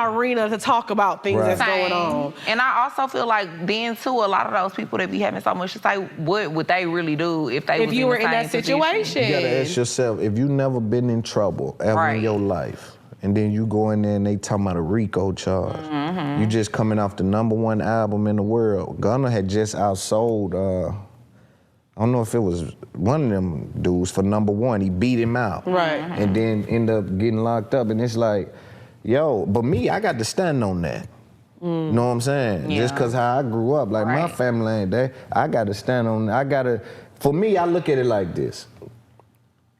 arena to talk about things that's going on. And I also feel like then too, a lot of those people that be having so much to say, what would they really do if they was you were in in that situation? You gotta ask yourself, if you never been in trouble ever in your life, and then you go in there and they talking about a RICO charge, you just coming off the #1 album in the world. Gunna had just outsold, I don't know if it was one of them dudes for #1. He beat him out. Right. And then end up getting locked up. And it's like, yo, but me, I got to stand on that. You know what I'm saying? Yeah. Just because how I grew up, like my family ain't that. I got to stand on that. For me, I look at it like this.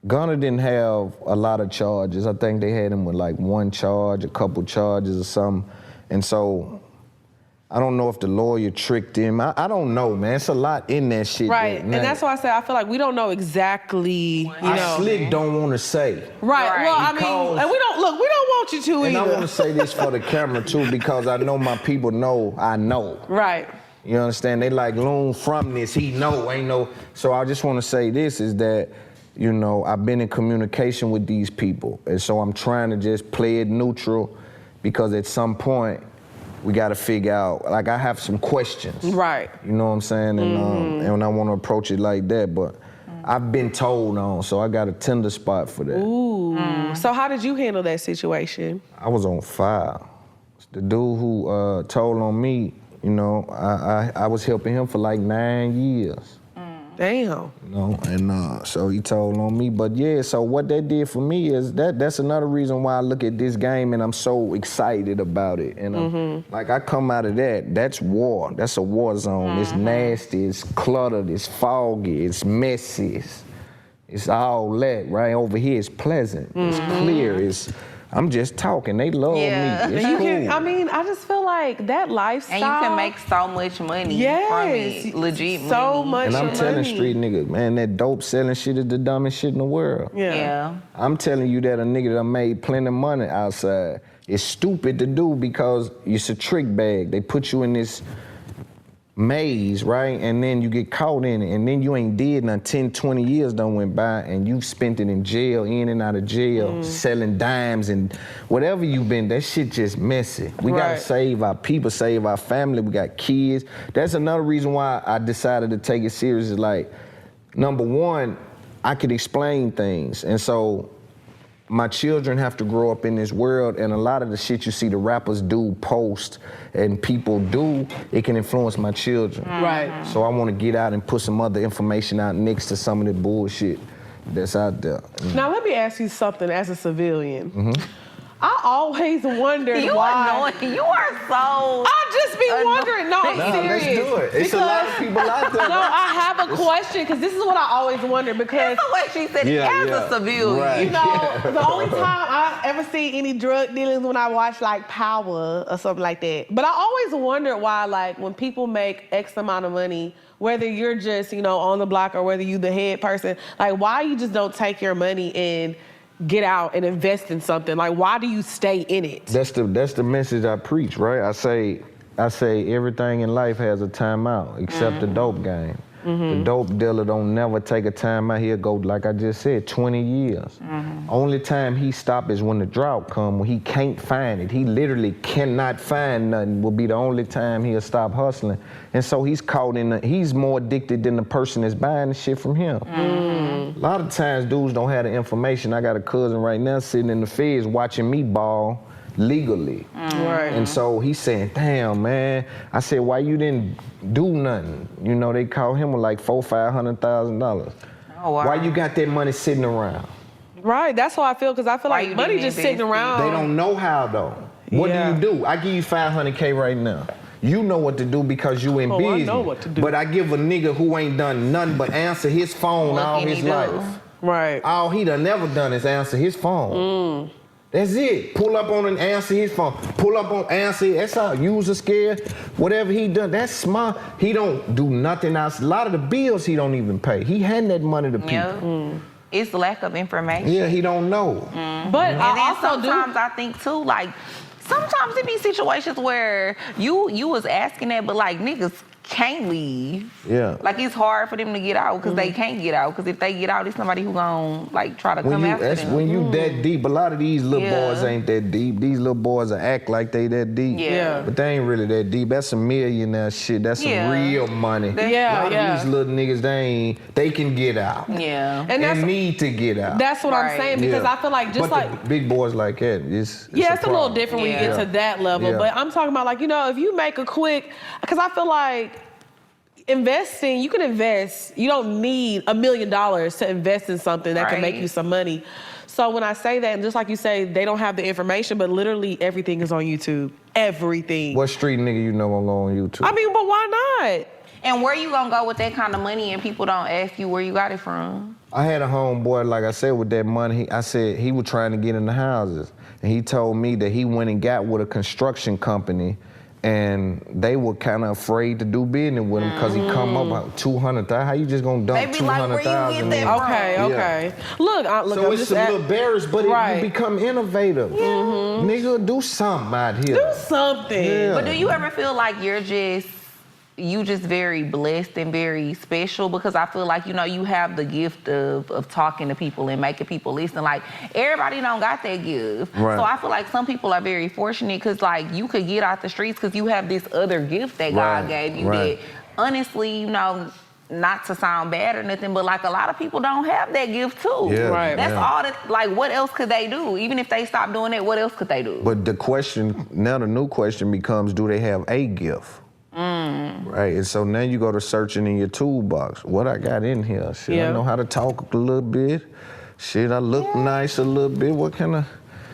Gunna didn't have a lot of charges. I think they had him with like 1 charge, a couple charges or something. And so, I don't know if the lawyer tricked him. I don't know, man. It's a lot in that shit. Right, and that's why I say I feel like we don't know exactly, Slick don't want to say. Right, well, I mean, and we don't want you to And either. I want to say this for the camera, too, because I know my people know I know. Right. You understand? They like, Loon from this, he know, ain't no. So I just want to say this is that, you know, I've been in communication with these people. And so I'm trying to just play it neutral, because at some point, we got to figure out, like I have some questions. Right. You know what I'm saying? And I want to approach it like that, but I've been told on, so I got a tender spot for that. Ooh. So how did you handle that situation? I was on fire. The dude who told on me, you know, I was helping him for like 9 years. Damn. You know, and so he told on me. But yeah, so what that did for me is that's another reason why I look at this game and I'm so excited about it. And like I come out of that's war. That's a war zone. It's nasty, it's cluttered, it's foggy, it's messy, it's all that. Right over here, it's pleasant, it's clear, I'm just talking. They love me. It's cool. I mean, I just feel like that lifestyle. And you can make so much money from it. Legit money. So much And I'm money. telling street niggas, man, that dope selling shit is the dumbest shit in the world. Yeah. I'm telling you that a nigga that made plenty of money outside is stupid to do, because it's a trick bag. They put you in this maze, right? And then you get caught in it, and then you ain't did nothing. 10, 20 years done went by, and you spent it in jail, in and out of jail, selling dimes and whatever you been. That shit just messy. We gotta save our people, save our family. We got kids. That's another reason why I decided to take it serious. Is like, #1, I could explain things, and so my children have to grow up in this world, and a lot of the shit you see the rappers do, post, and people do, it can influence my children. Right. So I want to get out and put some other information out next to some of the bullshit that's out there. Now let me ask you something as a civilian. I always wondered why. Annoying. You are so. I just be wondering. No, I'm serious. Let's do it. It's a lot of people out there. No, I have a question, because this is what I always wonder, because That's the way she said it as a civilian. Right. you know, the only time I ever see any drug dealings when I watch like Power or something like that. But I always wondered why, like, when people make X amount of money, whether you're just, you know, on the block or whether you the head person, like, why you just don't take your money and get out and invest in something? Like, why do you stay in it? That's the message I preach, right? I say everything in life has a timeout except the dope game. The dope dealer don't never take a time out. He'll go, like I just said, 20 years. Only time he stop is when the drought come, when he can't find it. He literally cannot find nothing, will be the only time he'll stop hustling. And so he's caught he's more addicted than the person that's buying the shit from him. A lot of times dudes don't have the information. I got a cousin right now sitting in the feds watching me ball legally. Right. And so he's saying, damn, man. I said, why you didn't do nothing? You know, they called him with like $400,000-$500,000. Oh, wow. Why you got that money sitting around? Right, that's how I feel, because I feel like money just sitting around. They don't know how, though. What do you do? I give you $500K right now. You know what to do because you in business. I know what to do. But I give a nigga who ain't done nothing but answer his phone all his life. Right. All he done never done is answer his phone. That's it. Pull up on and answer his phone. Pull up on answer. That's all. User scared. Whatever he done, that's smart. He don't do nothing else. A lot of the bills he don't even pay. He handing that money to people. It's lack of information. Yeah, he don't know. But And I then also sometimes I think too, like, sometimes it be situations where you was asking that, but like niggas can't leave. Yeah. Like it's hard for them to get out because they can't get out. Because if they get out, it's somebody who gon' like try to come after them. When you that deep, a lot of these little boys ain't that deep. These little boys act like they that deep. Yeah. But they ain't really that deep. That's some millionaire shit. That's some real money. Yeah, a lot of these little niggas, they can get out. Yeah. And need to get out. That's what I'm saying, because I feel like just but the big boys like that, it's it's a little different when you get to that level. Yeah. But I'm talking about, like, you know, if you make a quick, because I feel like investing, you can invest. You don't need $1 million to invest in something that can make you some money. So when I say that, and just like you say, they don't have the information, but literally everything is on YouTube. Everything. What street nigga you know gonna go on YouTube? I mean, but why not? And where you gonna go with that kind of money and people don't ask you where you got it from? I had a homeboy, like I said, with that money. I said he was trying to get in the houses. And he told me that he went and got with a construction company, and they were kind of afraid to do business with him because he come up about $200,000. How you just gonna dump $200,000? Okay. Look, so I'm it's just a little embarrassed, but right. you become innovative. Nigga, do something out here. Do something. Yeah. But do you ever feel like you just very blessed and very special? Because I feel like, you know, you have the gift of talking to people and making people listen. Like, everybody don't got that gift. Right. So I feel like some people are very fortunate because, like, you could get out the streets because you have this other gift that God gave you that, honestly, you know, not to sound bad or nothing, but like a lot of people don't have that gift too. Yeah, right. That's all that, like, what else could they do? Even if they stop doing it, what else could they do? But the new question becomes, do they have a gift? Right, and so now you go to searching in your toolbox. What I got in here? Shit, I know how to talk a little bit. Shit, I look nice a little bit. What kind of...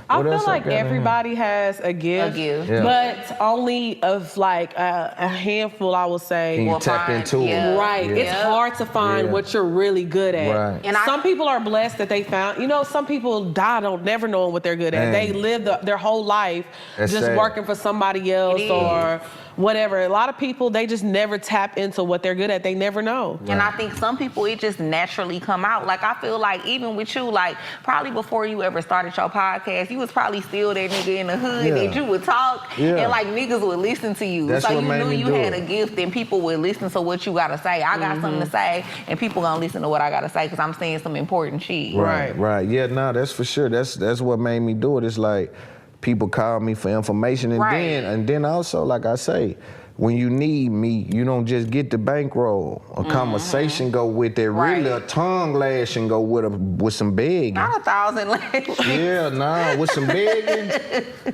I feel like everybody has a gift, but only of like a handful, I would say. Can you tap into it? Right. It's hard to find what you're really good at. Right. And some people are blessed that they found, you know, some people don't never know what they're good at. They live their whole life just working for somebody else or whatever. A lot of people, they just never tap into what they're good at. They never know. Right. And I think some people, it just naturally come out. Like, I feel like even with you, like, probably before you ever started your podcast, you was probably still that nigga in the hood that you would talk and, like, niggas would listen to you. That's so what you made knew me you do had it. a gift and people would listen to what you got to say. I got something to say and people going to listen to what I got to say because I'm saying some important shit. Right. Yeah, no, that's for sure. That's what made me do it. It's like people call me for information and then also, like I say, when you need me, you don't just get the bankroll. A conversation go with it. Really, a tongue lashing go with some begging. Not 1,000 lashes. With some begging.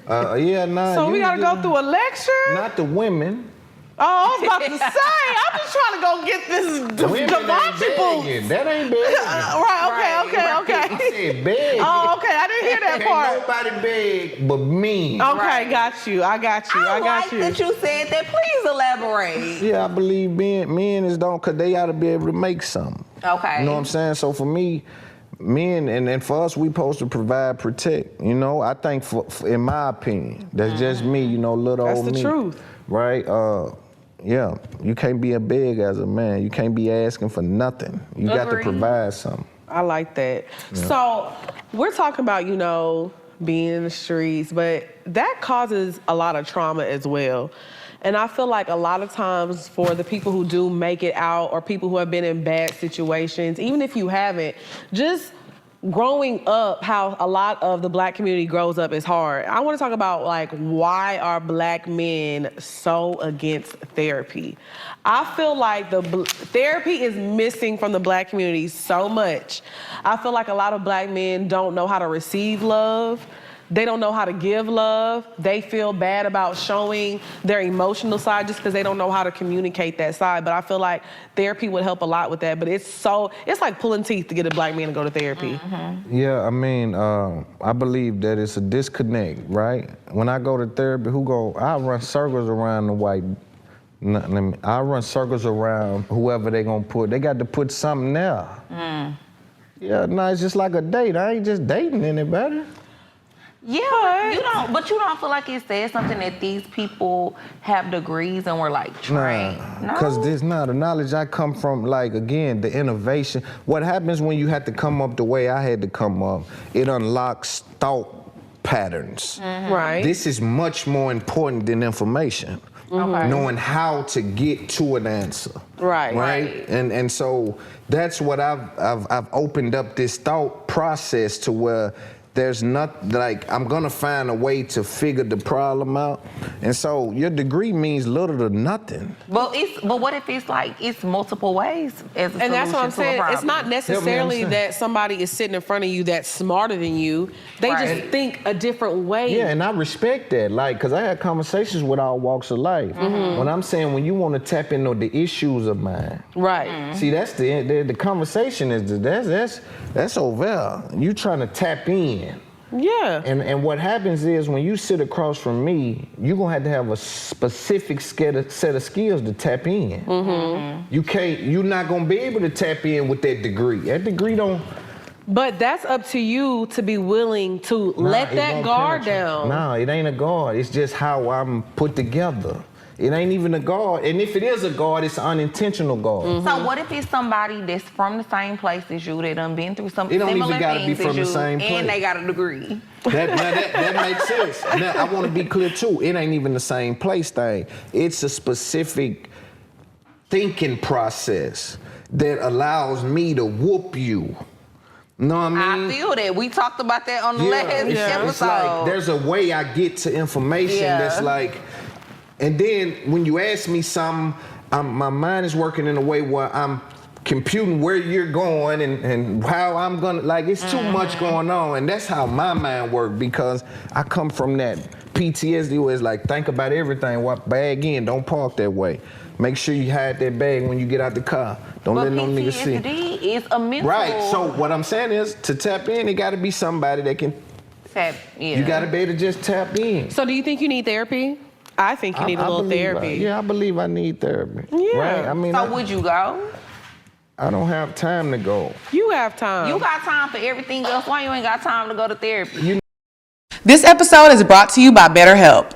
So we gotta go through a lecture? Not the women. Oh, I was about to say, I'm just trying to go get this debauchery boots. That ain't begging. Okay. I said beg. Oh, okay, I didn't hear that part. Nobody beg but me. Okay, got you. I got you. I like that you said that. Please elaborate. Yeah, I believe men is cause they ought to be able to make something. Okay. You know what I'm saying? So for me, men and for us, we supposed to provide, protect. You know, I think in my opinion, that's just me. You know, little old me. That's the truth, right? Yeah, you can't be a beg as a man. You can't be asking for nothing. You got to provide something. I like that. Yeah. So we're talking about, you know, being in the streets, but that causes a lot of trauma as well. And I feel like a lot of times for the people who do make it out or people who have been in bad situations, even if you haven't, just growing up, how a lot of the Black community grows up is hard. I want to talk about like why are Black men so against therapy? I feel like therapy is missing from the Black community so much. I feel like a lot of Black men don't know how to receive love. They don't know how to give love. They feel bad about showing their emotional side just because they don't know how to communicate that side. But I feel like therapy would help a lot with that. But it's like pulling teeth to get a Black man to go to therapy. Mm-hmm. Yeah, I mean, I believe that it's a disconnect, right? When I go to therapy, I run circles around the white. I run circles around whoever they gonna put. They got to put something there. Yeah, no, it's just like a date. I ain't just dating anybody. Yeah, but you don't feel like it says something that these people have degrees and were like trained? No, because this the knowledge I come from, like, again, the innovation. What happens when you have to come up the way I had to come up, it unlocks thought patterns. Right. This is much more important than information. Knowing how to get to an answer. Right. And so that's what I've opened up this thought process to where there's not, like, I'm gonna find a way to figure the problem out. And so your degree means little to nothing. But what if it's like, it's multiple ways as a And that's what I'm saying. It's not necessarily understand. that somebody is sitting in front of you that's smarter than you. They just think a different way. Yeah, and I respect that, like, because I had conversations with all walks of life. When I'm saying, when you want to tap into the issues of mine. Right. See, that's the conversation is, that's over there. You trying to tap in. Yeah. And what happens is when you sit across from me, you're gonna have to have a specific set of skills to tap in. You're not gonna be able to tap in with that degree. That degree don't. But that's up to you to be willing to let that guard down. No, it ain't a guard. It's just how I'm put together. It ain't even a guard. And if it is a guard, it's an unintentional guard. So what if it's somebody that's from the same place as you, they done been through some similar things as you, it don't even gotta be from the same place. And they got a degree? That makes sense. Now, I want to be clear too. It ain't even the same place thing. It's a specific thinking process that allows me to whoop you. Know what I mean? I feel that. We talked about that on the last episode. It's like there's a way I get to information that's like. And then when you ask me something, my mind is working in a way where I'm computing where you're going and how I'm gonna, like, it's too much going on. And that's how my mind works, because I come from that PTSD where it's like, think about everything, bag in, don't park that way. Make sure you hide that bag when you get out the car. Don't let no nigga see. PTSD is a mental. Right, so what I'm saying is, to tap in, it gotta be somebody that can, you gotta be able to just tap in. So do you think you need therapy? I think you need a little therapy. I believe I need therapy. Yeah. Right? I mean, so would you go? I don't have time to go. You have time. You got time for everything else. Why you ain't got time to go to therapy? This episode is brought to you by BetterHelp.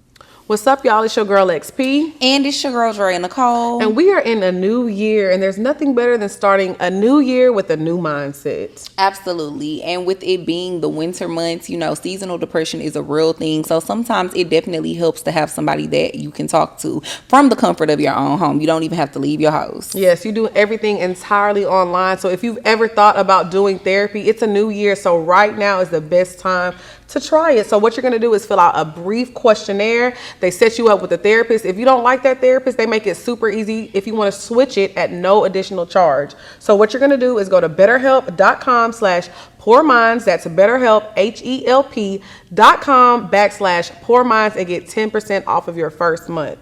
What's up, y'all? It's your girl XP. And it's your girl Dre Nicole. And we are in a new year, and there's nothing better than starting a new year with a new mindset. Absolutely. And with it being the winter months, you know, seasonal depression is a real thing. So sometimes it definitely helps to have somebody that you can talk to from the comfort of your own home. You don't even have to leave your house. Yes, you do everything entirely online. So if you've ever thought about doing therapy, it's a new year. So right now is the best time to try it. So what you're gonna do is fill out a brief questionnaire. They set you up with a therapist. If you don't like that therapist, they make it super easy if you wanna switch it at no additional charge. So what you're gonna do is go to betterhelp.com/poorminds. That's BetterHelp, HELP.com/poorminds and get 10% off of your first month.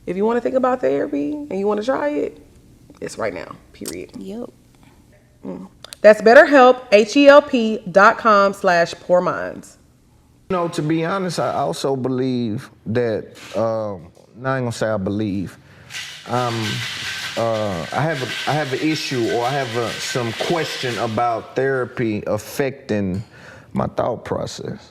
If you wanna think about therapy and you wanna try it, it's right now, period. Yep. That's BetterHelp, HELP.com/poorminds. You know, to be honest, I also believe that, I ain't gonna say I believe, I have an issue, or I have some question about therapy affecting my thought process.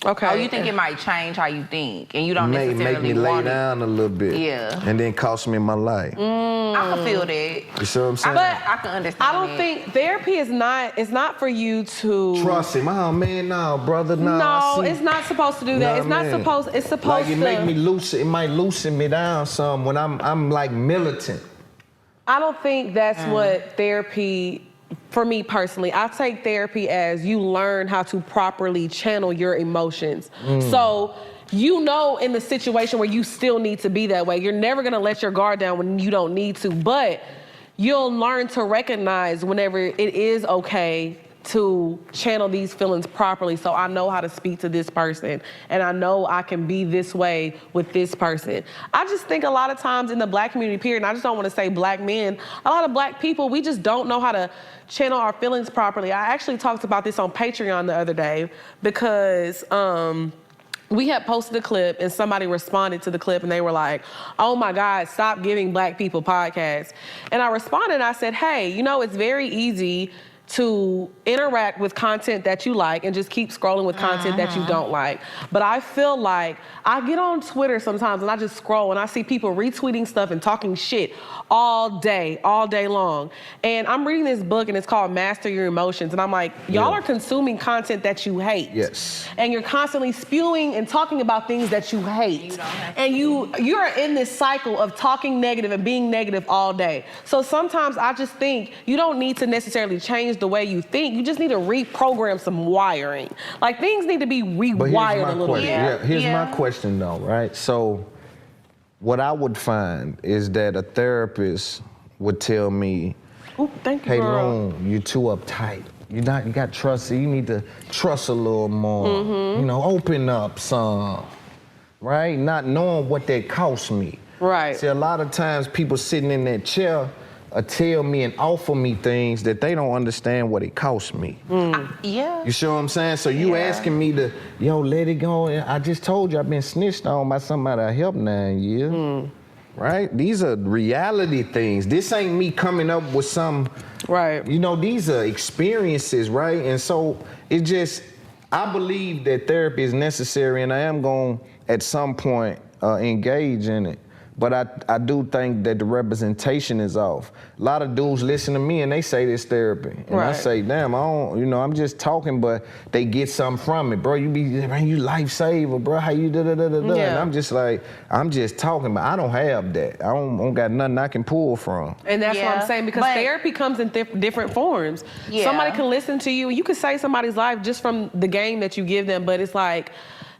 Okay. Oh, you think it might change how you think, and you don't necessarily make me lay want it. down a little bit. Yeah. And then cost me my life. I can feel that. You see what I'm saying? But I can understand. I don't think therapy is not for you to Trust him. Oh man, no, brother, no. No, it's not supposed to do that. It's not supposed. It's supposed like it to make me loosen. It might loosen me down some when I'm like militant. I don't think that's what therapy. For me personally, I take therapy as you learn how to properly channel your emotions. So you know in the situation where you still need to be that way, you're never gonna let your guard down when you don't need to, but you'll learn to recognize whenever it is okay to channel these feelings properly. So I know how to speak to this person, and I know I can be this way with this person. I just think a lot of times in the Black community, period, and I just don't want to say Black men, a lot of Black people, we just don't know how to channel our feelings properly. I actually talked about this on Patreon the other day because we had posted a clip and somebody responded to the clip and they were like, oh my God, stop giving Black people podcasts. And I responded and I said, hey, you know, it's very easy to interact with content that you like and just keep scrolling with content that you don't like. But I feel like I get on Twitter sometimes and I just scroll and I see people retweeting stuff and talking shit all day long. And I'm reading this book and it's called Master Your Emotions. And I'm like, y'all are consuming content that you hate. Yes. And you're constantly spewing and talking about things that you hate. And you're in this cycle of talking negative and being negative all day. So sometimes I just think you don't need to necessarily change the way you think. You just need to reprogram some wiring. Like things need to be rewired a little bit. Here's my question though, right? So what I would find is that a therapist would tell me, thank you, hey, girl. Loon, you're too uptight. You got trust. You need to trust a little more. You know, open up some, right? Not knowing what that cost me. Right. See, a lot of times people sitting in that chair tell me and offer me things that they don't understand what it cost me. Yeah. You see what I'm saying? So you asking me to, let it go. I just told you I've been snitched on by somebody I helped 9 years. Right? These are reality things. This ain't me coming up with some, right? You know, these are experiences, right? And so it just, I believe that therapy is necessary and I am going to, at some point, engage in it. But I do think that the representation is off. A lot of dudes listen to me and they say this therapy. And I say, damn, I don't, I'm just talking, but they get something from it. Bro, you lifesaver, bro, how you da-da-da-da-da. And I'm just like, I'm just talking, but I don't have that. I don't got nothing I can pull from. And that's what I'm saying, because therapy comes in different forms. Somebody can listen to you, you can save somebody's life just from the game that you give them, but it's like,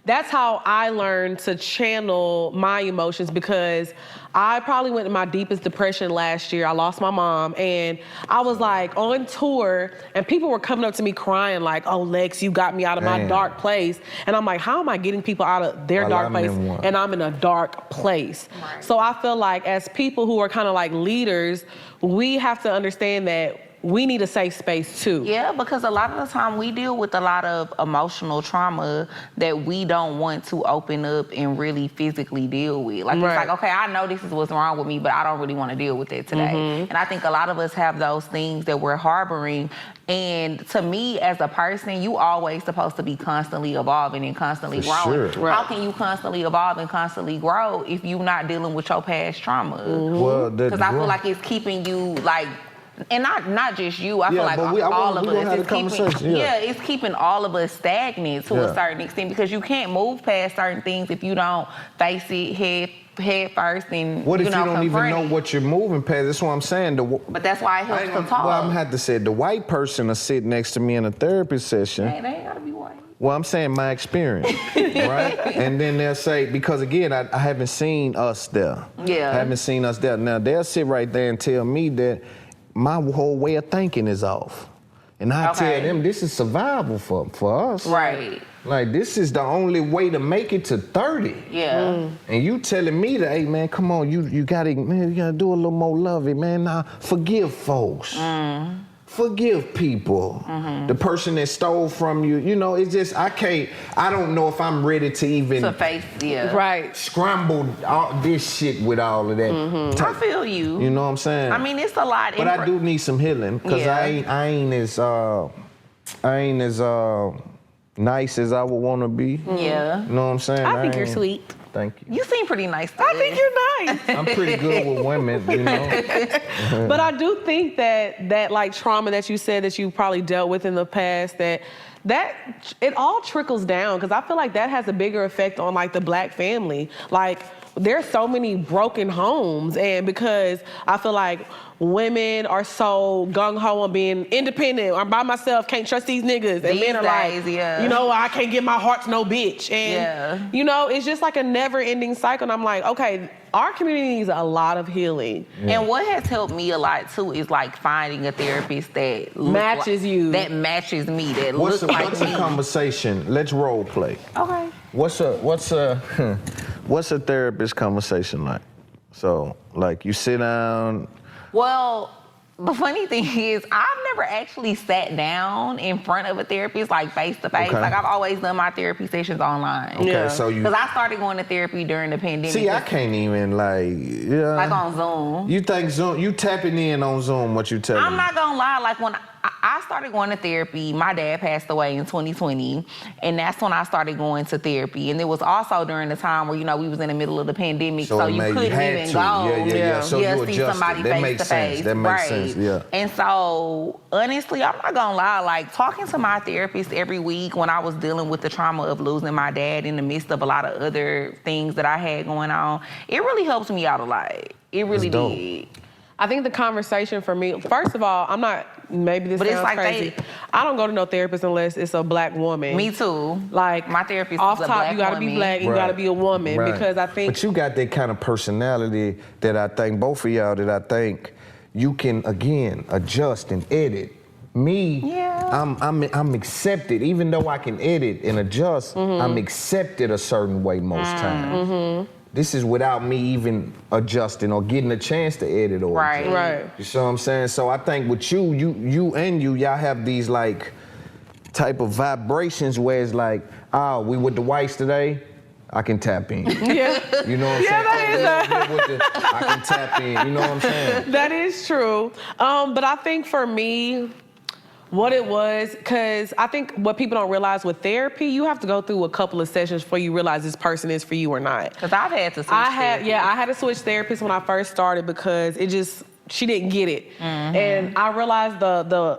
that's how I learned to channel my emotions, because I probably went in my deepest depression last year. I lost my mom and I was like on tour and people were coming up to me crying like, oh, Lex, you got me out of my dark place. And I'm like, how am I getting people out of their dark place and I'm in a dark place? Right. So I feel like as people who are kind of like leaders, we have to understand that we need a safe space too. Yeah, because a lot of the time we deal with a lot of emotional trauma that we don't want to open up and really physically deal with. Like, it's like, okay, I know this is what's wrong with me, but I don't really want to deal with it today. And I think a lot of us have those things that we're harboring. And to me, as a person, you always supposed to be constantly evolving and constantly growing. Sure. How can you constantly evolve and constantly grow if you're not dealing with your past trauma? Well, because I feel like it's keeping you like, and not just you, I feel like all of us. It's keeping all of us stagnant to a certain extent, because you can't move past certain things if you don't face it head first and what if you don't even know what you're moving past? That's what I'm saying. But that's why it helps to talk. Well, I'm gonna have to say the white person will sit next to me in a therapy session. Hey, they ain't gotta be white. Well, I'm saying my experience, right? And then they'll say, because again, I haven't seen us there. Yeah. I haven't seen us there. Now they'll sit right there and tell me that my whole way of thinking is off. And I tell them this is survival for us. Right. Like, this is the only way to make it to 30. Yeah. And you telling me that, hey man, come on, you gotta do a little more loving, man. Now forgive folks. Forgive people. Mm-hmm. The person that stole from you, it's just, I don't know if I'm ready to even face, scramble all this shit with all of that. Mm-hmm. I feel you. You know what I'm saying? I mean, it's a lot. But I do need some healing, because I ain't as nice as I would want to be. Yeah. You know what I'm saying? I think you're ain't- sweet. Thank you. You seem pretty nice to I me. think you're nice. I'm pretty good with women, you know. But I do think that like trauma that you said that you probably dealt with in the past, that it all trickles down, because I feel like that has a bigger effect on like the Black family. Like there's so many broken homes, and because I feel like women are so gung-ho on being independent, I'm by myself, can't trust these niggas. And These men are days, like, yeah. you know, I can't give my heart to no bitch. And, you know, it's just like a never-ending cycle. And I'm like, okay, our community needs a lot of healing. And what has helped me a lot too is like finding a therapist that Matches you. that matches me, that What's looks like a me. conversation? Let's role play. Okay. What's a therapist conversation like? So, like, you sit down. Well, the funny thing is, I've never actually sat down in front of a therapist, like face to face. Okay. Like I've always done my therapy sessions online. Okay, Yeah. so you. Because I started going to therapy during the pandemic. See, I can't even like. Like on Zoom. You think Zoom? You tapping in on Zoom? What you telling I'm me? not gonna lie, like when I started going to therapy, my dad passed away in 2020, and that's when I started going to therapy. And it was also during the time where, you know, we was in the middle of the pandemic, so it you made- couldn't had even to. go. Yeah. So you see adjusted. somebody That face makes to sense. face. That makes right. sense. Yeah. And so, honestly, I'm not gonna lie, like talking to my therapist every week when I was dealing with the trauma of losing my dad in the midst of a lot of other things that I had going on, it really helps me out a lot. It really That's dope. did. I think the conversation for me, first of all, I'm not, maybe this But it's sounds like crazy. I don't go to no therapist unless it's a Black woman. Me too. Like my therapist off is a top, Black you gotta woman. be Black, you gotta be a woman, Right. because I think. But you got that kind of personality that I think both of y'all that I think you can again adjust and edit. Me, Yeah. I'm accepted, even though I can edit and adjust. I'm accepted a certain way most times. This is without me even adjusting or getting a chance to edit or Right. adjust. Right. You see what I'm saying? So I think with y'all have these like type of vibrations where it's like, we with the whites today, I can tap in. Yeah. You know what I'm Yeah, saying? that is I can tap in. You know what I'm saying? That is true. But I think for me, what it was, because I think what people don't realize with therapy, you have to go through a couple of sessions before you realize this person is for you or not. Because I've had to switch I therapists. had to switch therapists when I first started because she didn't get it. And I realized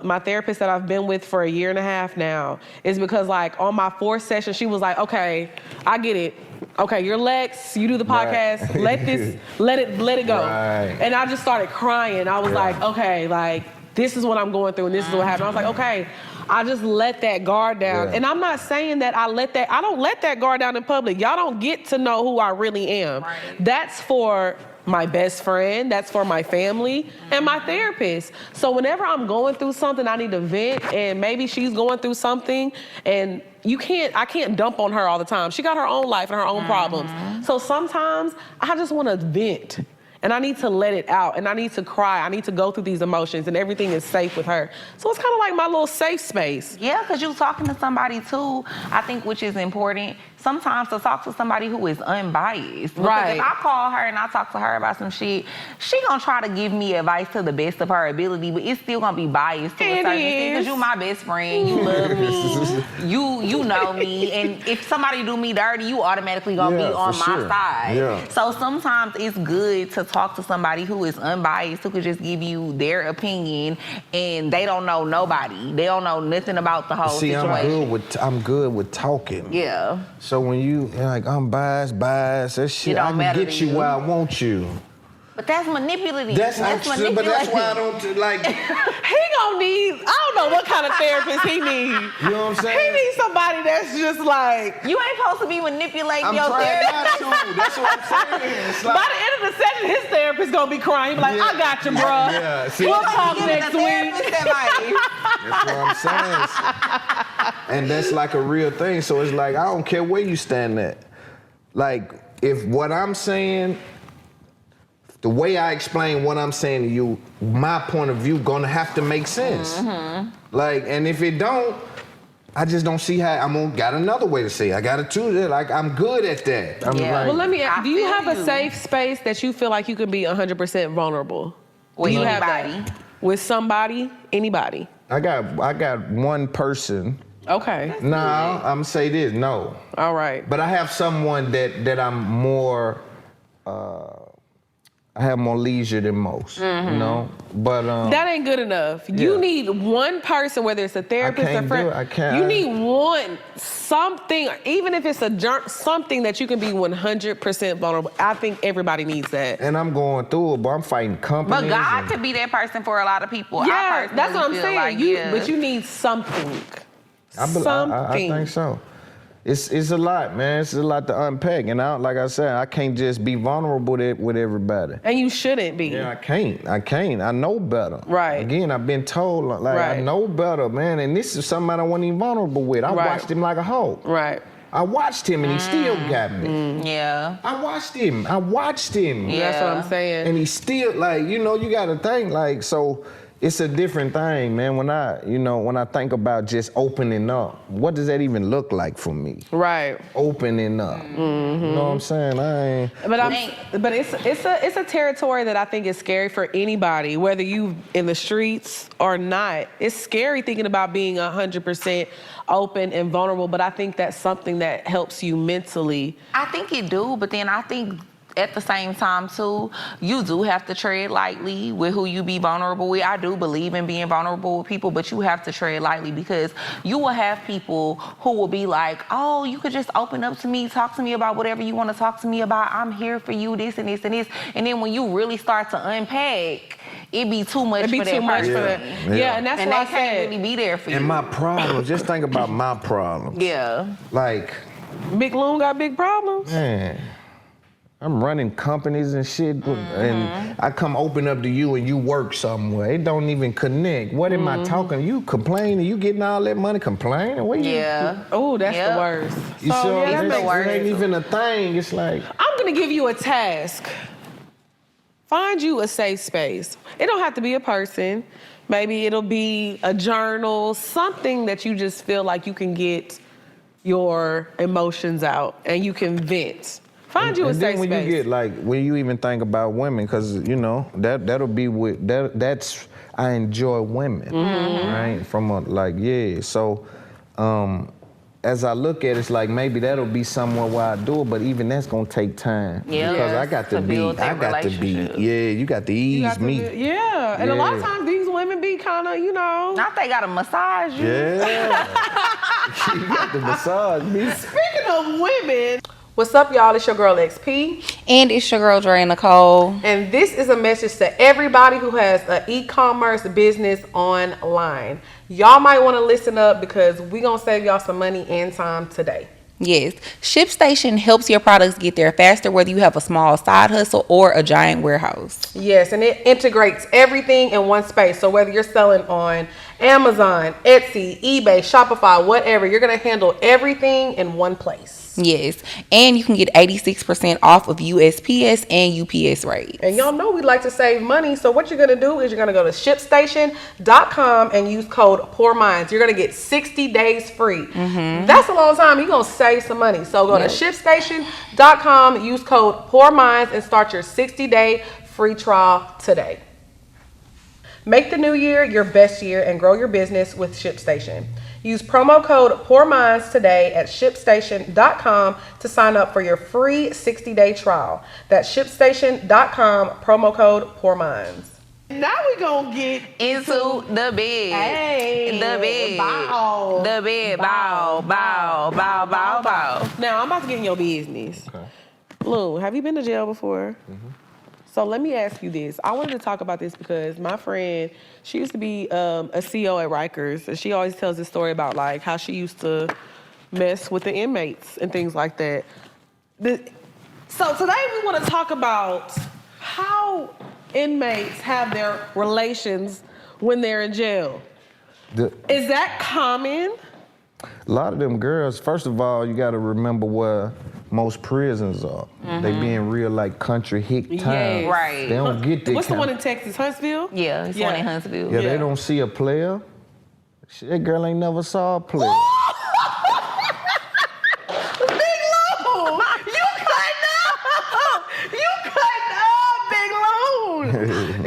my therapist that I've been with for a year and a half now is because like on my fourth session, she was like, okay, I get it. Okay, your Lex, you do the podcast, Right. let it go. Right. And I just started crying. I was like, okay, like this is what I'm going through and this is what happened. I was like, okay, I just let that guard down. Yeah. And I'm not saying that I don't let that guard down in public. Y'all don't get to know who I really am. Right. That's for my best friend, that's for my family, and my therapist. So whenever I'm going through something, I need to vent, and maybe she's going through something, and I can't dump on her all the time. She got her own life and her own problems. So sometimes I just want to vent. And I need to let it out, and I need to cry. I need to go through these emotions, and everything is safe with her. So it's kind of like my little safe space. Yeah, because you're talking to somebody too, I think, which is important, sometimes to talk to somebody who is unbiased. Because Right. if I call her and I talk to her about some shit, she gonna try to give me advice to the best of her ability, but it's still gonna be biased to a It certain extent. Because is. you my best friend, you love me, you know me, and if somebody do me dirty, you automatically gonna Yeah, be on for my sure. side. Yeah. So sometimes it's good to talk to somebody who is unbiased, who could just give you their opinion, and they don't know nobody. They don't know nothing about the whole See, situation. I'm good with talking. Yeah. So when you're like, I'm biased, that shit, It don't I can matter get to you you. where I want you. But that's manipulative. But that's why I don't like. He gonna need, I don't know what kind of therapist he needs. You know what I'm saying? He needs somebody that's just like, You ain't supposed to be manipulating I'm your trying therapist. not to. That's what I'm saying. It's like, by the end of the session, his therapist gonna be crying. He be like, I got you, bruh. Yeah, see, We'll that's talk Giving next the week. therapist advice. what I'm saying. And that's like a real thing. So it's like, I don't care where you stand at. Like, if what I'm saying, the way I explain what I'm saying to you, my point of view gonna have to make sense. Like, and if it don't, I just don't see how I'm gonna got another way to say it. I got it too. Like, I'm good at that. I'm Yeah. like, Well, let me ask, I do you feel have a you. safe space that you feel like you can be 100% vulnerable? With Do you have anybody. that? With somebody, anybody? I got one person Okay. No, I'm say this, no. All right. But I have someone that I'm more, I have more leisure than most, you know? But That ain't good enough. You need one person, whether it's a therapist can't or friend. do it. I can't. You need one, something, even if it's something that you can be 100% vulnerable. I think everybody needs that. and I'm going through it, but I'm fighting companies. But God and- could be that person for a lot of people. Yeah, I that's what I'm personally saying. feel like, But you need something. I think so. It's a lot, man. It's a lot to unpack. And like I said, I can't just be vulnerable with everybody. And you shouldn't be. Yeah, I can't. I know better. Right. Again, I've been told, like, Right. I know better, man. And this is something I wasn't even vulnerable with. I Right. watched him like a hoe. Right. I watched him and he still got me. Yeah. I watched him. That's what I'm saying. And he still, like, you know, you got to think, like, so it's a different thing, man. When I think about just opening up, what does that even look like for me? Right. Opening up. You know what I'm saying? But it's a territory that I think is scary for anybody, whether you in the streets or not. It's scary thinking about being 100% open and vulnerable, but I think that's something that helps you mentally. I think it do, but then I think at the same time too, you do have to tread lightly with who you be vulnerable with. I do believe in being vulnerable with people, but you have to tread lightly because you will have people who will be like, oh, you could just open up to me, talk to me about whatever you want to talk to me about. I'm here for you, this and this and this. And then when you really start to unpack, it be too much for that person. Yeah, and that's and why they I can't said. really be there for you. And my problems, just think about my problems. Yeah. Like, Big Loon got big problems. man, I'm running companies and shit, and I come open up to you and you work somewhere. It don't even connect. What am I talking? You complaining? You getting all that money complaining? What you? Yeah. Oh, that's the worst. You sure? that makes It ain't even a thing. It's like, I'm gonna give you a task. Find you a safe space. It don't have to be a person. Maybe it'll be a journal, something that you just feel like you can get your emotions out and you can vent. Find you a and safe then when space. you get like, when you even think about women, because you know that'll be with that's I enjoy women, right? From a, like so. As I look at it, it's like maybe that'll be somewhere where I do it, but even that's gonna take time. Yeah. Because I got to be, build that relationship. you got to ease me. Yeah, and a lot of Yeah. times these women be kind of, you know. Not they got to massage you. Yeah. You got to massage me. Speaking of women, what's up, y'all? It's your girl XP. And it's your girl, Dre Nicole. And this is a message to everybody who has an e-commerce business online. Y'all might want to listen up because we're going to save y'all some money and time today. Yes, ShipStation helps your products get there faster, whether you have a small side hustle or a giant warehouse. Yes, and it integrates everything in one space. So whether you're selling on Amazon, Etsy, eBay, Shopify, whatever, you're going to handle everything in one place. Yes, and you can get 86% off of USPS and UPS rates. And y'all know we like to save money, so what you're gonna do is you're gonna go to ShipStation.com and use code PoorMinds. You're gonna get 60 days free. That's a long time. You're gonna save some money. So go to ShipStation.com, use code PoorMinds, and start your 60-day free trial today. Make the new year your best year and grow your business with ShipStation. Use promo code PoorMinds today at ShipStation.com to sign up for your free 60-day trial. That's ShipStation.com, promo code PoorMinds. Now we gonna get Into the bed. Hey, the bed. bow. The bed. Bow, bow, bow, bow, bow. Now I'm about to get in your business. Okay. Loon, have you been to jail before? So let me ask you this. I wanted to talk about this because my friend, she used to be a CO at Rikers, and she always tells this story about like how she used to mess with the inmates and things like that. So today we want to talk about how inmates have their relations when they're in jail. Is that common? A lot of them girls, first of all, you got to remember where most prisons are. They being real like country hick towns. Yes. Right. They don't get that What's the kind one in Texas, Huntsville? Yeah, it's one in Huntsville. Yeah, they don't see a player. Shit, that girl ain't never saw a player. Big Loon! You cutting up! You cutting up, Big Loon!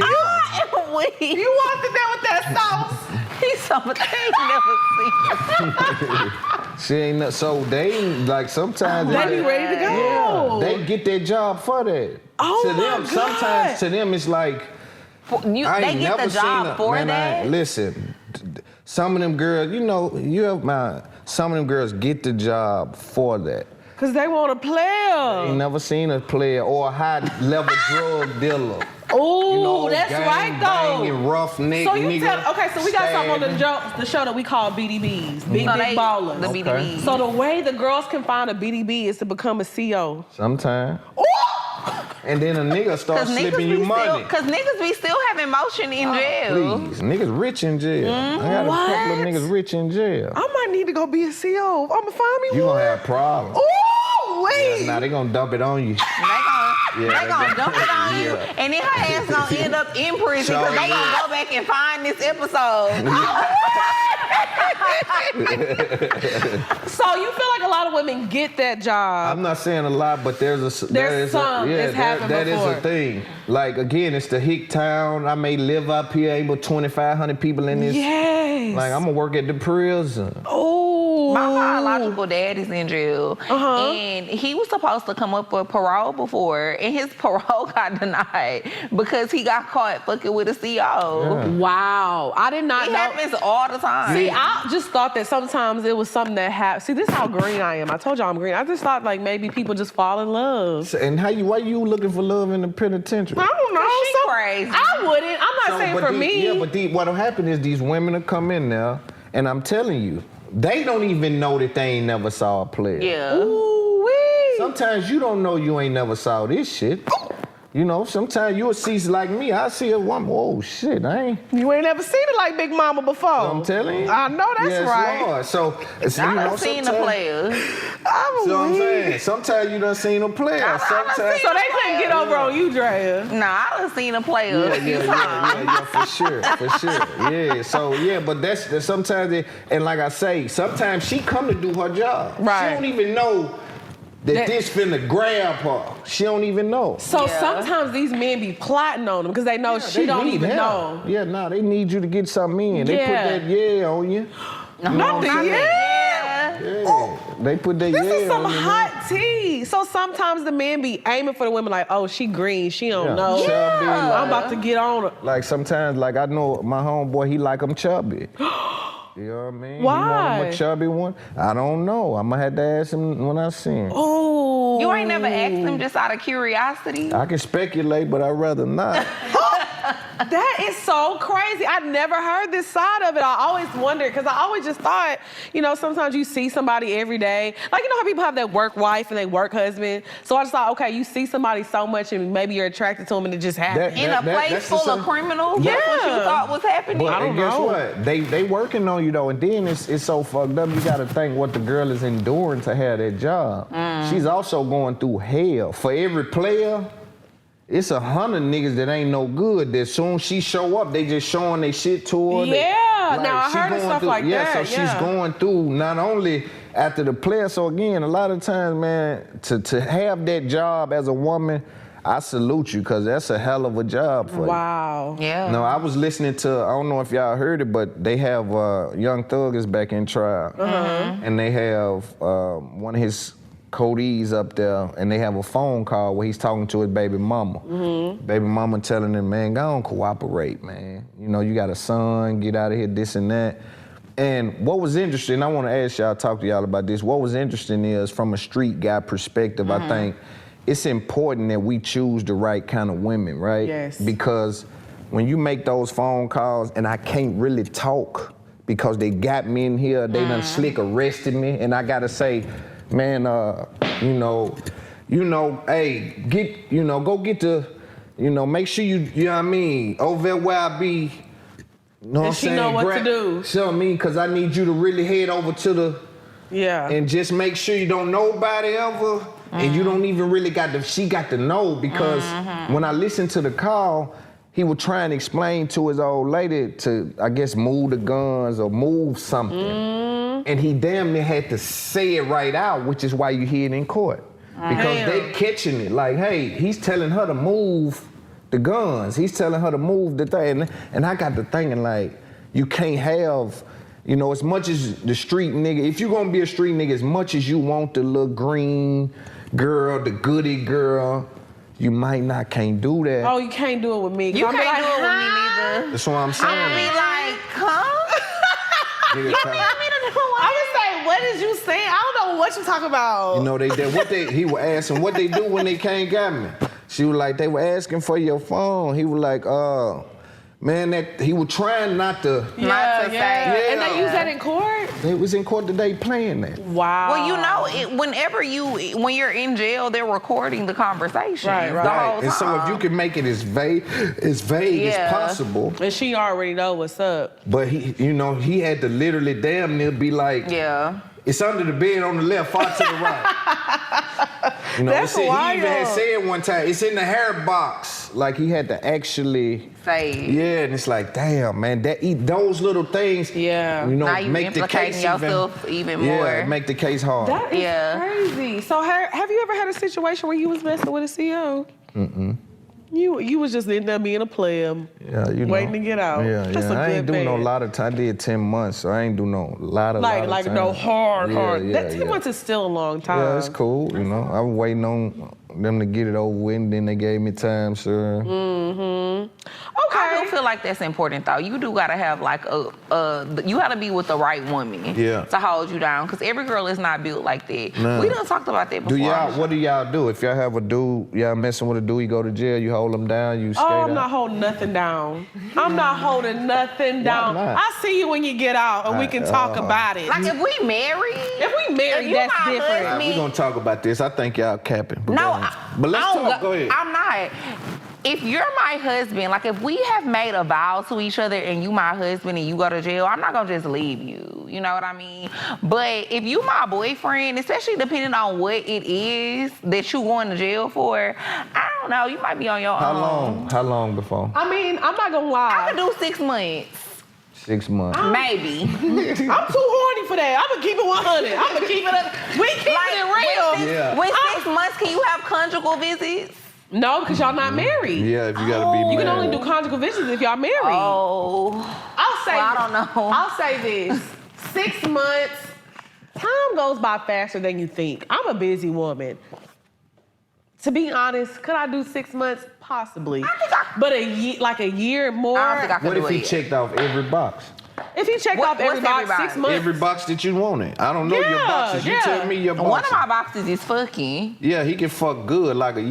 You walked in there with that sauce. He's something they ain't never seen. She ain't so they like sometimes They be ready to go. Yeah, they get their job for that. Oh to my them, God. sometimes to them it's like I They ain't get never the job seen a, for man, that? listen, some of them girls, some of them girls get the job for that. Cause they want a player. Ain't never seen a player or a high-level drug dealer. Ooh, that's gang right though. banging, roughneck So you nigga. okay, so we got something on stabbing. the show that we call BDBs, Big So Dick they- Ballers. The BDB. So the way the girls can find a BDB is to become a CO. Sometimes. And then a nigga start slipping you money. Because niggas be still having motion in jail. Please, niggas rich in jail. I got a couple of What? niggas rich in jail. I might need to go be a CO. I'ma find me You one. gonna have problems. Ooh, wait. Now they gonna dump it on you. They gonna dump it on you, Yeah. and then her ass gonna end up in prison So, because they yeah. gonna go back and find this episode. So you feel like a lot of women get that job. I'm not saying a lot, but there's some. It's happened that is before. a thing. Like again, it's the hick town. I may live up here, ain't but 2,500 people in this. Yes. Like I'm gonna work at the prison. Oh. My biological dad is in jail, and he was supposed to come up for parole before, and his parole got denied because he got caught fucking with a CO. Yeah. Wow. I did not It know. happens all the time. See, I just thought that sometimes it was something that happened. See, this is how green I am. I told y'all I'm green. I just thought like maybe people just fall in love. And why you looking for love in the penitentiary? I don't know. She crazy. I wouldn't. I'm not saying for me. Yeah, but what'll happen is these women will come in there, and I'm telling you, they don't even know that they ain't never saw a player. Yeah. Ooh-wee. Sometimes you don't know you ain't never saw this shit. You know, sometimes you'll see like me, I see a woman, oh shit, I ain't. You ain't never seen it like Big Mama before. I'm telling you. I know that's Yes, right. Lord. So, I done seen the players. I'm See what I'm weak. saying? Sometimes you done seen a player. Sometimes. So they couldn't get over on you, Drea. Nah, I done seen the players a few times. Yeah, for sure. Yeah, so yeah, but that's sometimes, and like I say, sometimes she come to do her job. Right. She don't even know that this finna grab her. She don't even know. So Yeah. sometimes these men be plotting on them because they know she They don't need even help. know. Yeah, nah, they need you to get something in. They put Yeah. that yeah on you. Not the Yeah. Yeah. They put that This yeah is some on you. hot tea. So sometimes the men be aiming for the women like, oh, she green, she don't Yeah. know. Chubby, I'm about to get on her. Like sometimes, like I know my homeboy, he like them chubby. You know what I mean? Why? He want him a chubby one. I don't know. I'm gonna have to ask him when I see him. Oh. You ain't never asked them just out of curiosity? I can speculate, but I'd rather not. That is so crazy. I've never heard this side of it. I always wondered, because I always just thought, you know, sometimes you see somebody every day. Like, you know how people have that work wife and they work husband? So I just thought, okay, you see somebody so much and maybe you're attracted to them and it just happens. In a place that's the full of same- criminals? That's what you Yeah. thought was happening? But I don't and guess know. what? They working on you though, and then it's so fucked up. You gotta think what the girl is enduring to have that job. She's also going through hell. For every player, it's 100 niggas that ain't no good. That soon she show up, they just showing they shit to her. Yeah, now I she heard of going stuff through, like that, So she's yeah. going through not only after the player. So again, a lot of times, man, to have that job as a woman, I salute you, because that's a hell of a job for you. Wow. Yeah. No, I was listening to, I don't know if y'all heard it, but they have Young Thug is back in trial. And they have one of his Cody's up there, and they have a phone call where he's talking to his baby mama. Baby mama telling him, man, go on, cooperate, man. You know, you got a son, get out of here, this and that. And what was interesting, I want to ask y'all, talk to y'all about this. What was interesting is, from a street guy perspective, I think it's important that we choose the right kind of women, right? Yes. Because when you make those phone calls, and I can't really talk because they got me in here, they done slick arrested me, and I gotta say, man, hey, go get the, make sure you know what I mean, over there where I be, you know what I'm she saying? know what to do. Show me, because I need you to really head over to the, Yeah. and just make sure you don't nobody ever, and you don't even really she got to know, because when I listened to the call, he was trying to explain to his old lady to, I guess, move the guns or move something. And he damn near had to say it right out, which is why you hear it in court. Because they catching it, like, hey, he's telling her to move the guns. He's telling her to move the thing. And I got to thinking, like, you can't have, you know, as much as the street nigga, if you're gonna be a street nigga, as much as you want the little green girl, the goody girl, you can't do that. Oh, you can't do it with me. You can't do it with me neither. That's what I'm saying. I'm gonna be like, huh? Nigga, I would say, what did you say? I don't know what you talking about. you know, he was asking what they do when they can't got me. She was like, they were asking for your phone. He was like, man, that he was trying not to. Not to say. Yeah. And they use that in court? They was in court today playing that. Wow. Well, you know, when you're in jail, they're recording the conversation. Right. The whole And so if you can make it as vague as possible. And she already know what's up. But he had to literally damn near be like, yeah. It's under the bed on the left, far to the right. You know, That's wild. He even had said one time, it's in the hair box. Like he had to actually say. Yeah, and it's like, damn, man, those little things. Yeah. You know, now you make the case yourself even more. Yeah, make the case hard. That is crazy. So have you ever had a situation where you was messing with a CO? Mm-mm. You was just in there being a player, waiting to get out. Yeah, That's I ain't do no lot of time. I did 10 months, so I ain't do no lot of like time. no hard. Yeah, That 10 months is still a long time. Yeah, it's cool. You know, I was waiting on them to get it over with, and then they gave me time, sir. Mm-hmm. Okay. I do feel like that's important, though. You do gotta have like you gotta be with the right woman to hold you down, because every girl is not built like that. Nah. We done talked about that before. What do y'all do? If y'all have a dude, y'all messing with a dude, you go to jail, you hold him down, you skate out? I'm not holding nothing down. I'm not holding nothing down. not? I see you when you get out, and we can talk about it. Like if we married, that's different. We're gonna talk about this. I think y'all capping. But let's talk. Go ahead. I'm not. If you're my husband, like if we have made a vow to each other and you my husband and you go to jail, I'm not gonna just leave you. You know what I mean? But if you my boyfriend, especially depending on what it is that you going to jail for, I don't know, you might be on your own. How long before? I mean, I'm not gonna lie. I could do 6 months. 6 months. Maybe. I'm too horny for that. I'm gonna keep it 100. I'm gonna keep it up. We keep it real. With 6 months, can you have conjugal visits? No, because y'all not married. Yeah, if you gotta be married. You can only do conjugal visits if y'all married. Oh. I don't know. I'll say this. 6 months, time goes by faster than you think. I'm a busy woman. To be honest, could I do 6 months? Possibly. But a year more. I don't think I could What if he checked off every box? If he checked off every box, 6 months. Every box that you wanted. I don't know your boxes. You tell me your boxes. One of my boxes is fucking. Yeah, he can fuck good like a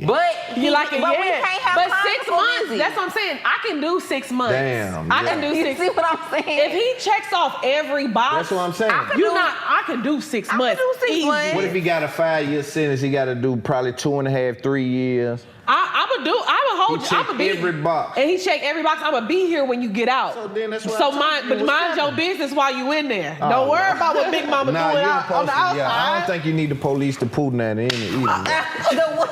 But you like it, but we can't have But 6 months, visits. that's what I'm saying. I can do 6 months. Damn, I can do You 6. see what I'm saying? If he checks off every box, That's what I'm saying. I can do 6 months. do 6 easy. months. What if he got a 5-year sentence? He got to do probably 2.5, 3 years. I would hold He you. check I'm be every box. And he check every box. I'm gonna be here when you get out. So then that's what So I told you was mind your coming. business while you in there. Oh, Don't worry about what Big Mama Nah, doing you out on the outside. I don't think you need the police to pull that in either. The what?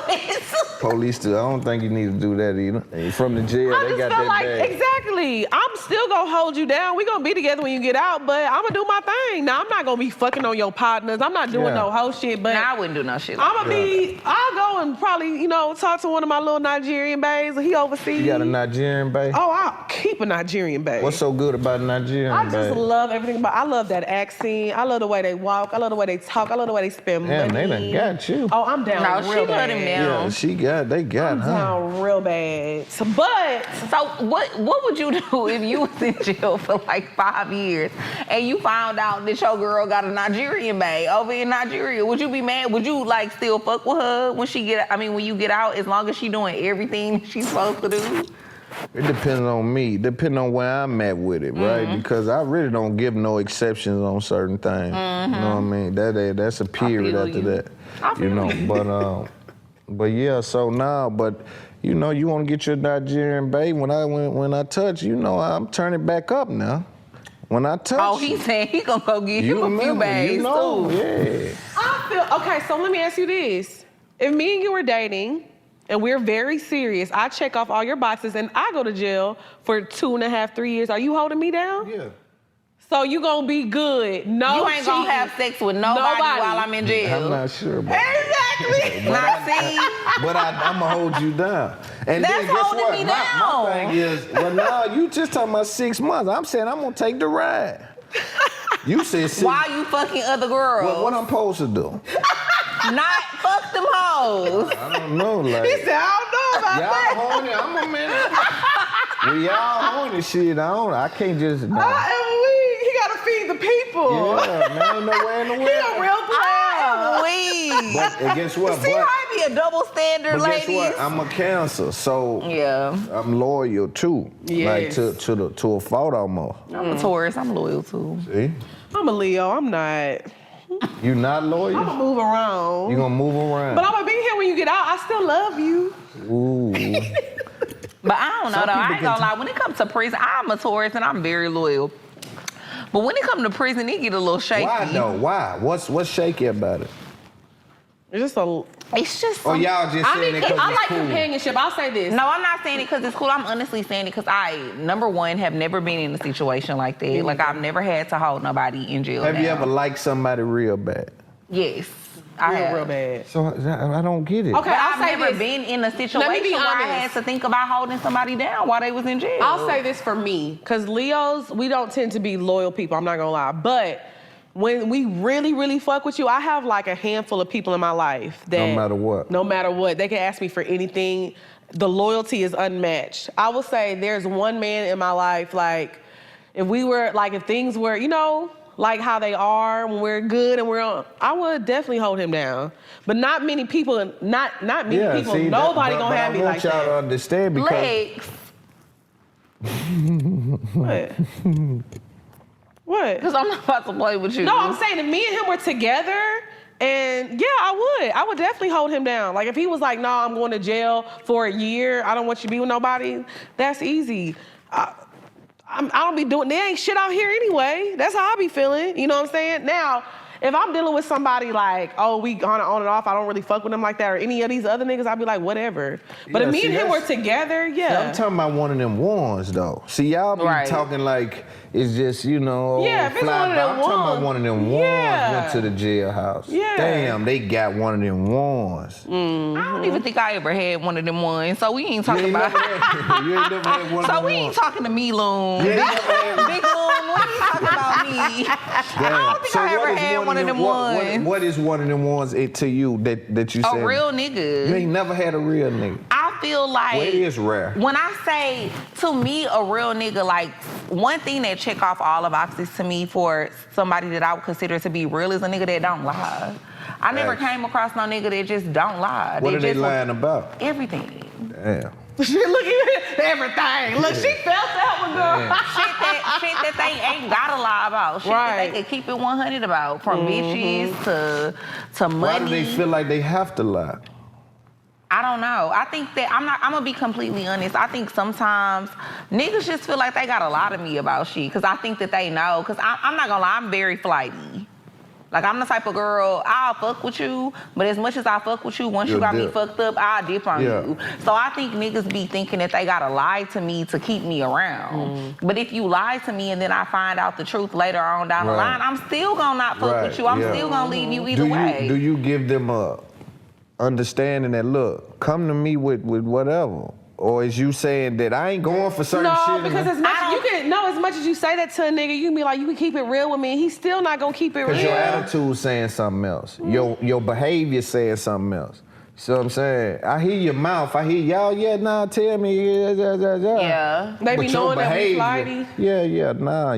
I don't think you need to do that either. From the jail, I they just got feel that like bag. exactly. I'm still gonna hold you down. We gonna be together when you get out, but I'm gonna do my thing. Now I'm not gonna be fucking on your partners. I'm not doing no hoe shit. But Nah, I wouldn't do no shit. Like I'm gonna I'll go and probably talk to one of my little Nigerian babes. He overseas. You got a Nigerian babe? Oh, I'll keep a Nigerian babe. What's so good about a Nigerian I babe? just love everything about. I love that accent. I love the way they walk. I love the way they talk. I love the way they spend money. Damn, they done got you. Oh, I'm down No, real she bad. let him down. Yeah, they got I'm her. down real bad. But So what would you do if you was in jail for like 5 years and you found out that your girl got a Nigerian babe over in Nigeria? Would you be mad? Would you like still fuck with her when you get out, as long as she doing everything she's supposed to do? It depends on me. Depending on where I'm at with it, right? Because I really don't give no exceptions on certain things. You know what I mean? That's a period after that. But yeah, so now, you want to get your Nigerian babe. When I touch, I'm turning back up now. When I touch. Oh, he said he gonna go get you a few babes too. Yeah. I feel okay. So let me ask you this: if me and you were dating, and we're very serious, I check off all your boxes, and I go to jail for 2.5, 3 years. Are you holding me down? Yeah. So you gonna be good. No, You ain't gonna have sex with nobody while I'm in jail. I'm not sure about Exactly. Now, see, but I'm gonna hold you down. And That's then guess holding what? me My down. thing is, well, now you just talking about 6 months. I'm saying I'm gonna take the ride. You said 6. why you fucking other girls? What I'm supposed to do? Not fuck them hoes. I don't know. Like, He said, I don't know about y'all that. horny. I'm a minute. We all horny shit. I can't just. No. He gotta feed the people. Yeah, man, ain't no way in the world. He a real player. Weak. But and guess what? See, I be a double standard, But guess ladies. what? I'm a Cancer, so Yeah. I'm loyal too. Yes. Like to a fault almost. I'm a Taurus. I'm loyal too. See? I'm a Leo. I'm not. You not loyal? I'm gonna move around. You gonna move around? But I'm gonna be here when you get out. I still love you. Ooh. But I don't know Some though. I people ain't gonna lie. When it comes to prison, I'm a Taurus and I'm very loyal. But when it comes to prison, it get a little shaky. Why though? Why? What's shaky about it? It's just a. It's just. Or y'all just I saying mean, it because I it's like cool? companionship. I'll say this. No, I'm not saying it because it's cool. I'm honestly saying it because I, number one, have never been in a situation like that. Like, I've never had to hold nobody in jail. Have you now. ever liked somebody real bad? Yes, I have. real bad. So I don't get it. Okay, But I'll I've say never this. been in a Let me situation be where I had honest. to think about holding somebody down while they was in jail. I'll say this for me, because Leos, we don't tend to be loyal people. I'm not gonna lie, but when we really, really fuck with you, I have like a handful of people in my life that No matter what. No matter what. They can ask me for anything. The loyalty is unmatched. I will say there's one man in my life, like, if things were, like how they are when we're good and we're on, I would definitely hold him down. But not many people, not many people, see, nobody gonna have me like I want y'all to that. understand because Legs. What? What? Because I'm not about to play with you. No, I'm saying if me and him were together, and yeah, I would definitely hold him down. Like if he was like, no, I'm going to jail for a year, I don't want you to be with nobody, that's easy. I don't be doing, there ain't shit out here anyway. That's how I be feeling, you know what I'm saying? Now, if I'm dealing with somebody like, oh, we on and off, I don't really fuck with them like that, or any of these other niggas, I'd be like, whatever. But Yeah, if me see, and him were that's- together, yeah. I'm talking about one of them ones though. See, y'all be Right. talking like it's just, Yeah, if it's fly one of by. them I'm talking about ones. one of them ones Yeah. went to the jailhouse. Yeah. Damn, they got one of them ones. I don't even think I ever had one of them ones. So we ain't You talking ain't about. never had, you ain't never had one of So them we ain't ones. talking to me, Loon. You ain't never had Big Loon, we ain't talking about me. Damn. I don't think I what ever is had one of them ones. What is one of them ones to you that you said? A real You nigga. ain't never had a real nigga. I feel like Well, it is rare. when I say to me a real nigga, like one thing that check off all the boxes to me for somebody that I would consider to be real is a nigga that don't lie. I never Facts. came across no nigga that just don't lie. What are they just lying about? Everything. Damn. Look at everything. Look, she felt that one, girl. Shit that they ain't gotta lie about. Shit that they could keep it 100 about. From bitches to money. Why do they feel like they have to lie? I don't know. I think that I'm gonna be completely honest. I think sometimes niggas just feel like they got a lot of me about shit. Cause I think that they know. Cause I'm not gonna lie, I'm very flighty. Like I'm the type of girl, I'll fuck with you, but as much as I fuck with you, once you You'll got me dip. fucked up, I'll dip on Yeah. you. So I think niggas be thinking that they gotta lie to me to keep me around. But if you lie to me and then I find out the truth later on down the Right. line, I'm still gonna not fuck Right, with you. I'm yeah. still gonna leave you either do way. Do you give them a understanding that, look, come to me with whatever? Or is you saying that I ain't going for certain No, shit? because as much as you say that to a nigga, you can be like, you can keep it real with me, and he's still not gonna keep it real. Because your attitude saying something else. Your behavior saying something else. See what I'm saying? I hear your mouth. I hear y'all, yeah, nah, tell me, yeah. Yeah. They be But your knowing that we behavior, flighty. nah,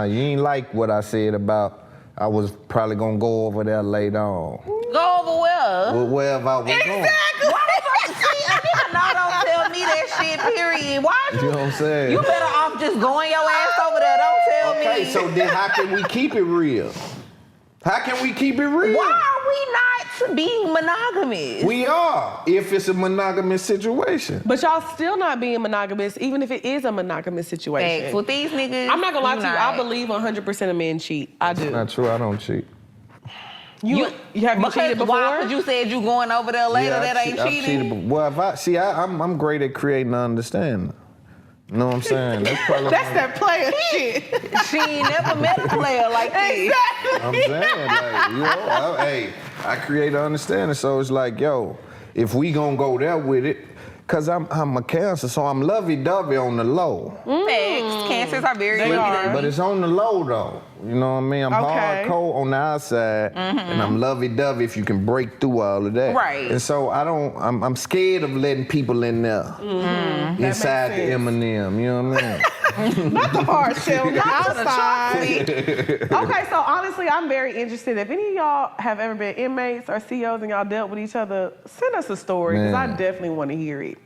you ain't like what I said about I was probably gonna go over there later on. Go over where? Wherever I was going. Why the fuck? See, a nigga don't tell me that shit, period. Why You know what I'm saying? You better off just going your ass over there. Don't tell me. Okay, so then how can we keep it real? How can we keep it real? Why are we not being monogamous? We are, if it's a monogamous situation. But y'all still not being monogamous, even if it is a monogamous situation. Thanks. With these niggas, I'm not gonna lie to you, I not. believe 100% of men cheat. I do. Not true, I don't cheat. You have you Because cheated before? why? Because you said you going over there later. Yeah, that ain't I've cheating. cheated, well, I'm great at creating understanding. You know what I'm saying? That's probably That's that player shit. She ain't never met a player like this. I'm saying, like, you know, hey, I create an understanding. So it's like, yo, if we gonna go there with it, cause I'm a Cancer, so I'm lovey-dovey on the low. Facts. Cancers are very They are. lovey-dovey. But it's on the low though. You know what I mean? I'm Okay. hardcore on the outside, and I'm lovey-dovey if you can break through all of that. Right. And so I'm scared of letting people in there inside the sense. M&M. You know what I mean? Not the hard shell on the outside. Okay, so honestly, I'm very interested. If any of y'all have ever been inmates or C.O.s and y'all dealt with each other, send us a story because I Man. definitely want to hear it.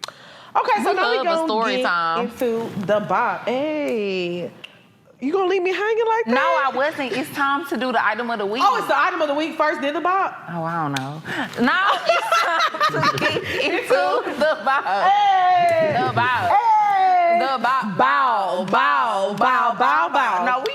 Okay, so We now we love a gonna story get time. into the bop. Hey, you gonna leave me hanging like No, that? I wasn't. It's time to do the item of the week. Oh, it's the item of the week first, then the bop. Oh, I don't know. Now it's time to get into the bow. Hey, The bow. hey, The bow. bow, bow, bow, bow, bow. No, we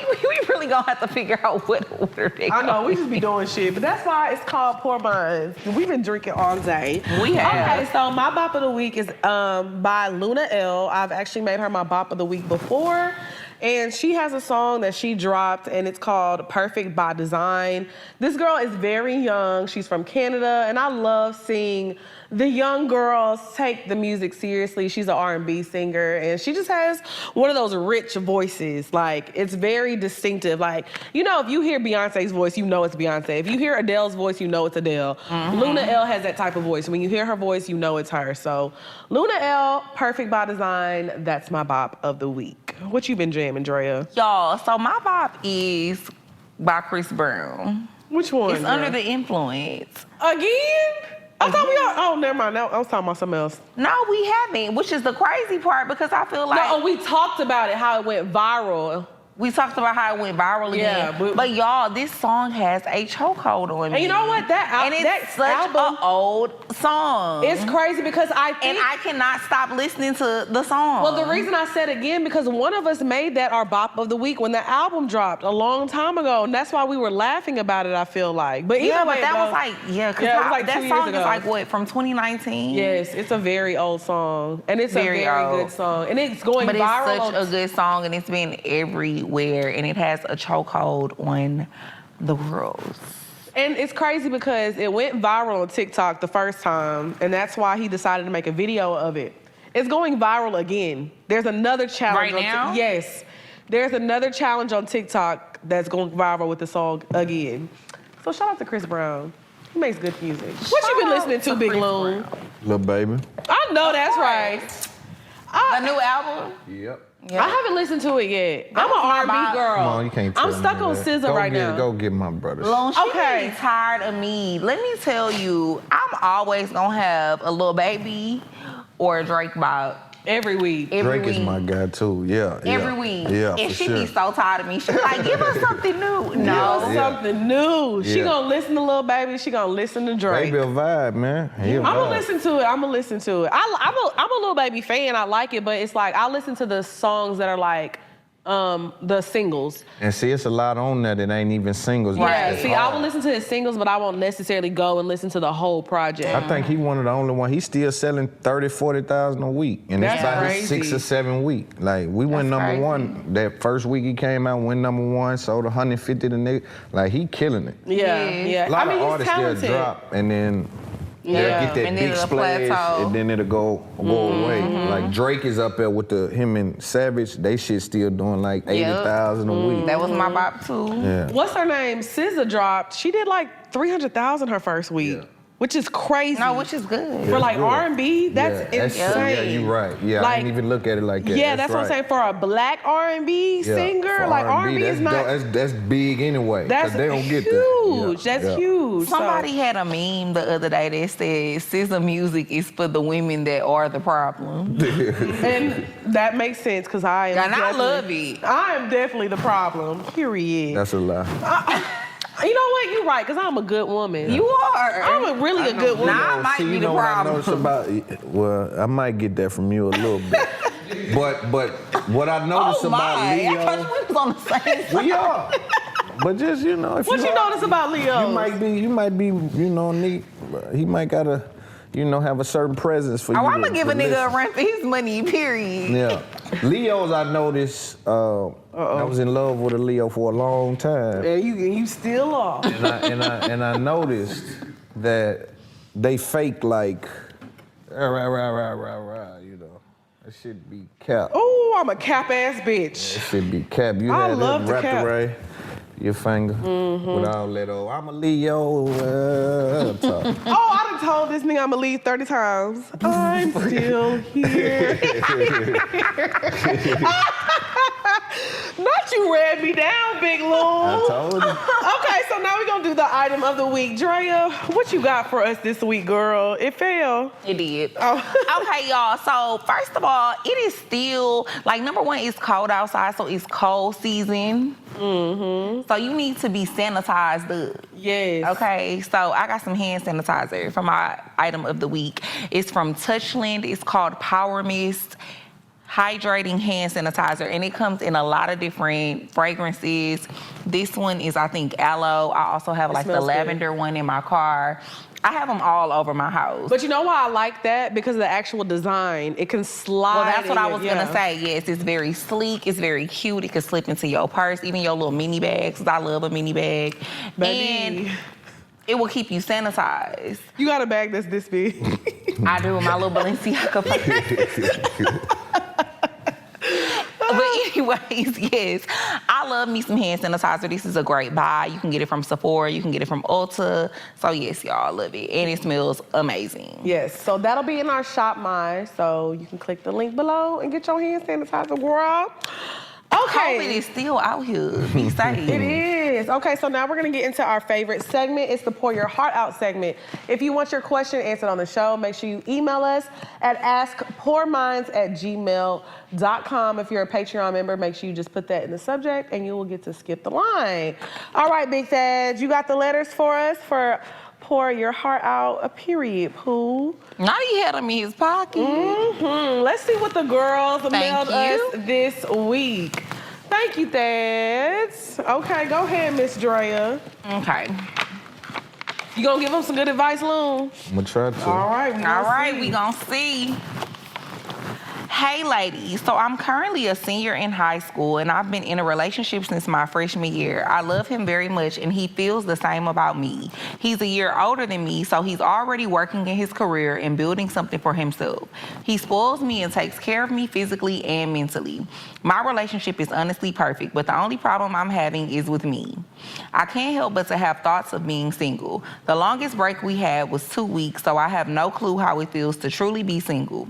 really gonna have to figure out what order they go. I know, we just be doing shit, but that's why it's called Poor Minds. We've been drinking all day. We have. Okay, so my bop of the week is by Luna L. I've actually made her my bop of the week before. And she has a song that she dropped, and it's called Perfect by Design. This girl is very young. She's from Canada, and I love seeing the young girls take the music seriously. She's an R&B singer, and she just has one of those rich voices. Like, it's very distinctive. Like, you know, if you hear Beyonce's voice, you know it's Beyonce. If you hear Adele's voice, you know it's Adele. Luna L has that type of voice. When you hear her voice, you know it's her. So, Luna L, Perfect by Design, that's my bop of the week. What you been jamming, Drea? Y'all, so my bop is by Chris Brown. Which one? It's Under the Influence. Again? I thought we all. Oh, never mind. I was talking about something else. No, we haven't, which is the crazy part because I feel like No, we talked about it, how it went viral. we talked about how it went viral Yeah, again. but- But y'all, this song has a chokehold on me. And you know what? And it's such album, an old song. it's crazy because I think. and I cannot stop listening to the song. Well, the reason I said again, because one of us made that our bop of the week when the album dropped a long time ago. And that's why we were laughing about it, I feel like. But either yeah, way but that it was goes- like, because Yeah, it was like 2 that years song ago. is like, what, from 2019? Yes, it's a very old song. And it's Very a very old. good song. And it's going But it's viral. such a good song, and it's been everywhere, and it has a chokehold on the world. And it's crazy because it went viral on TikTok the first time, and that's why he decided to make a video of it. It's going viral again. There's another challenge. Right now? Yes. There's another challenge on TikTok that's going viral with the song again. So shout out to Chris Brown. He makes good music. What you been listening to, Big Loon? Little baby. I know that's course. right. A new album? Yep. I haven't listened to it yet. I'm was my an bop. R&B girl. Come on, you can't tell I'm stuck me on that. SZA Go right get, now. Go get my brothers. Loan, she Okay. really tired of me. Let me tell you, I'm always gonna have a Lil Baby or a Drake bop. Every week. Every Drake is week. my guy too. Yeah. Every week. Yeah, and for she sure. be so tired of me. She be like, give us something new. No. Yeah. Something new. She Yeah. gonna listen to Lil Baby. She gonna listen to Drake. Baby a vibe, man. He a I'm gonna vibe. listen to it. I'm gonna listen to it. I'm a Lil Baby fan. I like it, but it's like I listen to the songs that are like the singles. And see, it's a lot on there that ain't even singles. Yeah. It's See, I hard. will listen to his singles, but I won't necessarily go and listen to the whole project. I think he one of the only one. He's still selling 30, 40,000 a week, and That's it's about his crazy. 6 or 7 week. Like we went That's number crazy. one that first week he came out, went number one, sold 150 the next. Like he killing it. Yeah, yeah. A lot I mean, of he's artists talented. they'll drop and then they'll Yeah. get that And then big it'll splash, plateau. and then it'll go away. Like Drake is up there with him and Savage. They shit still doing like 80,000 a week. That was my bop too. Yeah. What's her name? SZA dropped. She did like 300,000 her first week, which is crazy. No, which is good. for like good. R&B, that's yeah, insane. Yeah, you're right. Yeah, I Like, didn't even look at it like that. Yeah, that's what I'm right. saying. For a black R&B Yeah, singer, for like R&B is not. that's big anyway. That's 'cause they don't huge. get that. Yeah, That's yeah. huge. Somebody So, had a meme the other day that said SZA music is for the women that are the problem. and that makes sense because I am. And I definitely- love it. I am definitely the problem. Period. That's a lie. You know what? You're right because I'm a good woman. You are. I'm a really a good woman. Nah, I might See, be you the know what I problem. noticed about? Well, I might get that from you a little bit. but what I noticed Oh about my! I thought Leo, we was on the same side. we are. But just if What you notice about Leo? you might be neat. He might gotta have a certain presence for you. Oh, I'm to gonna give a nigga listen. a run for his money, period. Yeah. Leos, I noticed. I was in love with a Leo for a long time. And you still are. And I noticed that they fake like, rah, you know. That shit be cap. Oh, I'm a cap ass bitch. That shit be cap. You I had love that the wrapped cap. around your finger with all that old, I'm a Leo. Talk. Oh, I done told this nigga I'ma leave 30 times. I'm still here. Not you read me down, Big Loon. I told you. Okay, so now we're gonna do the item of the week. Drea, what you got for us this week, girl? It fell. It did. Oh. Okay, y'all. So first of all, it is still like number one. It's cold outside, so it's cold season. So you need to be sanitized up. Yes. Okay, so I got some hand sanitizer for my item of the week. It's from Touchland. It's called Power Mist Hydrating Hand Sanitizer, and it comes in a lot of different fragrances. This one is, I think, aloe. I also have like the smells lavender one in my car. I have them all over my house. But you know why I like that? Because of the actual design. It can slide. Well, that's what in I it, was yeah. gonna say. Yes, it's very sleek. It's very cute. It can slip into your purse, even your little mini bags. 'Cause I love a mini bag. Baby. And it will keep you sanitized. You got a bag that's this big. I do with my little Balenciaga purse. But anyways, yes, I love me some hand sanitizer. This is a great buy. You can get it from Sephora. You can get it from Ulta. So yes, y'all, I love it. And it smells amazing. Yes, so that'll be in our shop mine. So you can click the link below and get your hand sanitizer, girl. Okay. COVID is still out here. Be safe. It is. Okay, so now we're gonna get into our favorite segment. It's the Pour Your Heart Out segment. If you want your question answered on the show, make sure you email us at askpourminds@gmail.com. If you're a Patreon member, make sure you just put that in the subject and you will get to skip the line. All right, Big Thad, you got the letters for us for Pour Your Heart Out, a period, Pooh. Now he had them in his pocket. Let's see what the girls mailed you. us this week. Thank you, Thads. Okay, go ahead, Miss Drea. Okay. You gonna give them some good advice, Loon? I'm gonna try to. All right, We gonna see. Hey ladies, so I'm currently a senior in high school and I've been in a relationship since my freshman year. I love him very much and he feels the same about me. He's a year older than me, so he's already working in his career and building something for himself. He spoils me and takes care of me physically and mentally. My relationship is honestly perfect, but the only problem I'm having is with me. I can't help but to have thoughts of being single. The longest break we had was 2 weeks, so I have no clue how it feels to truly be single.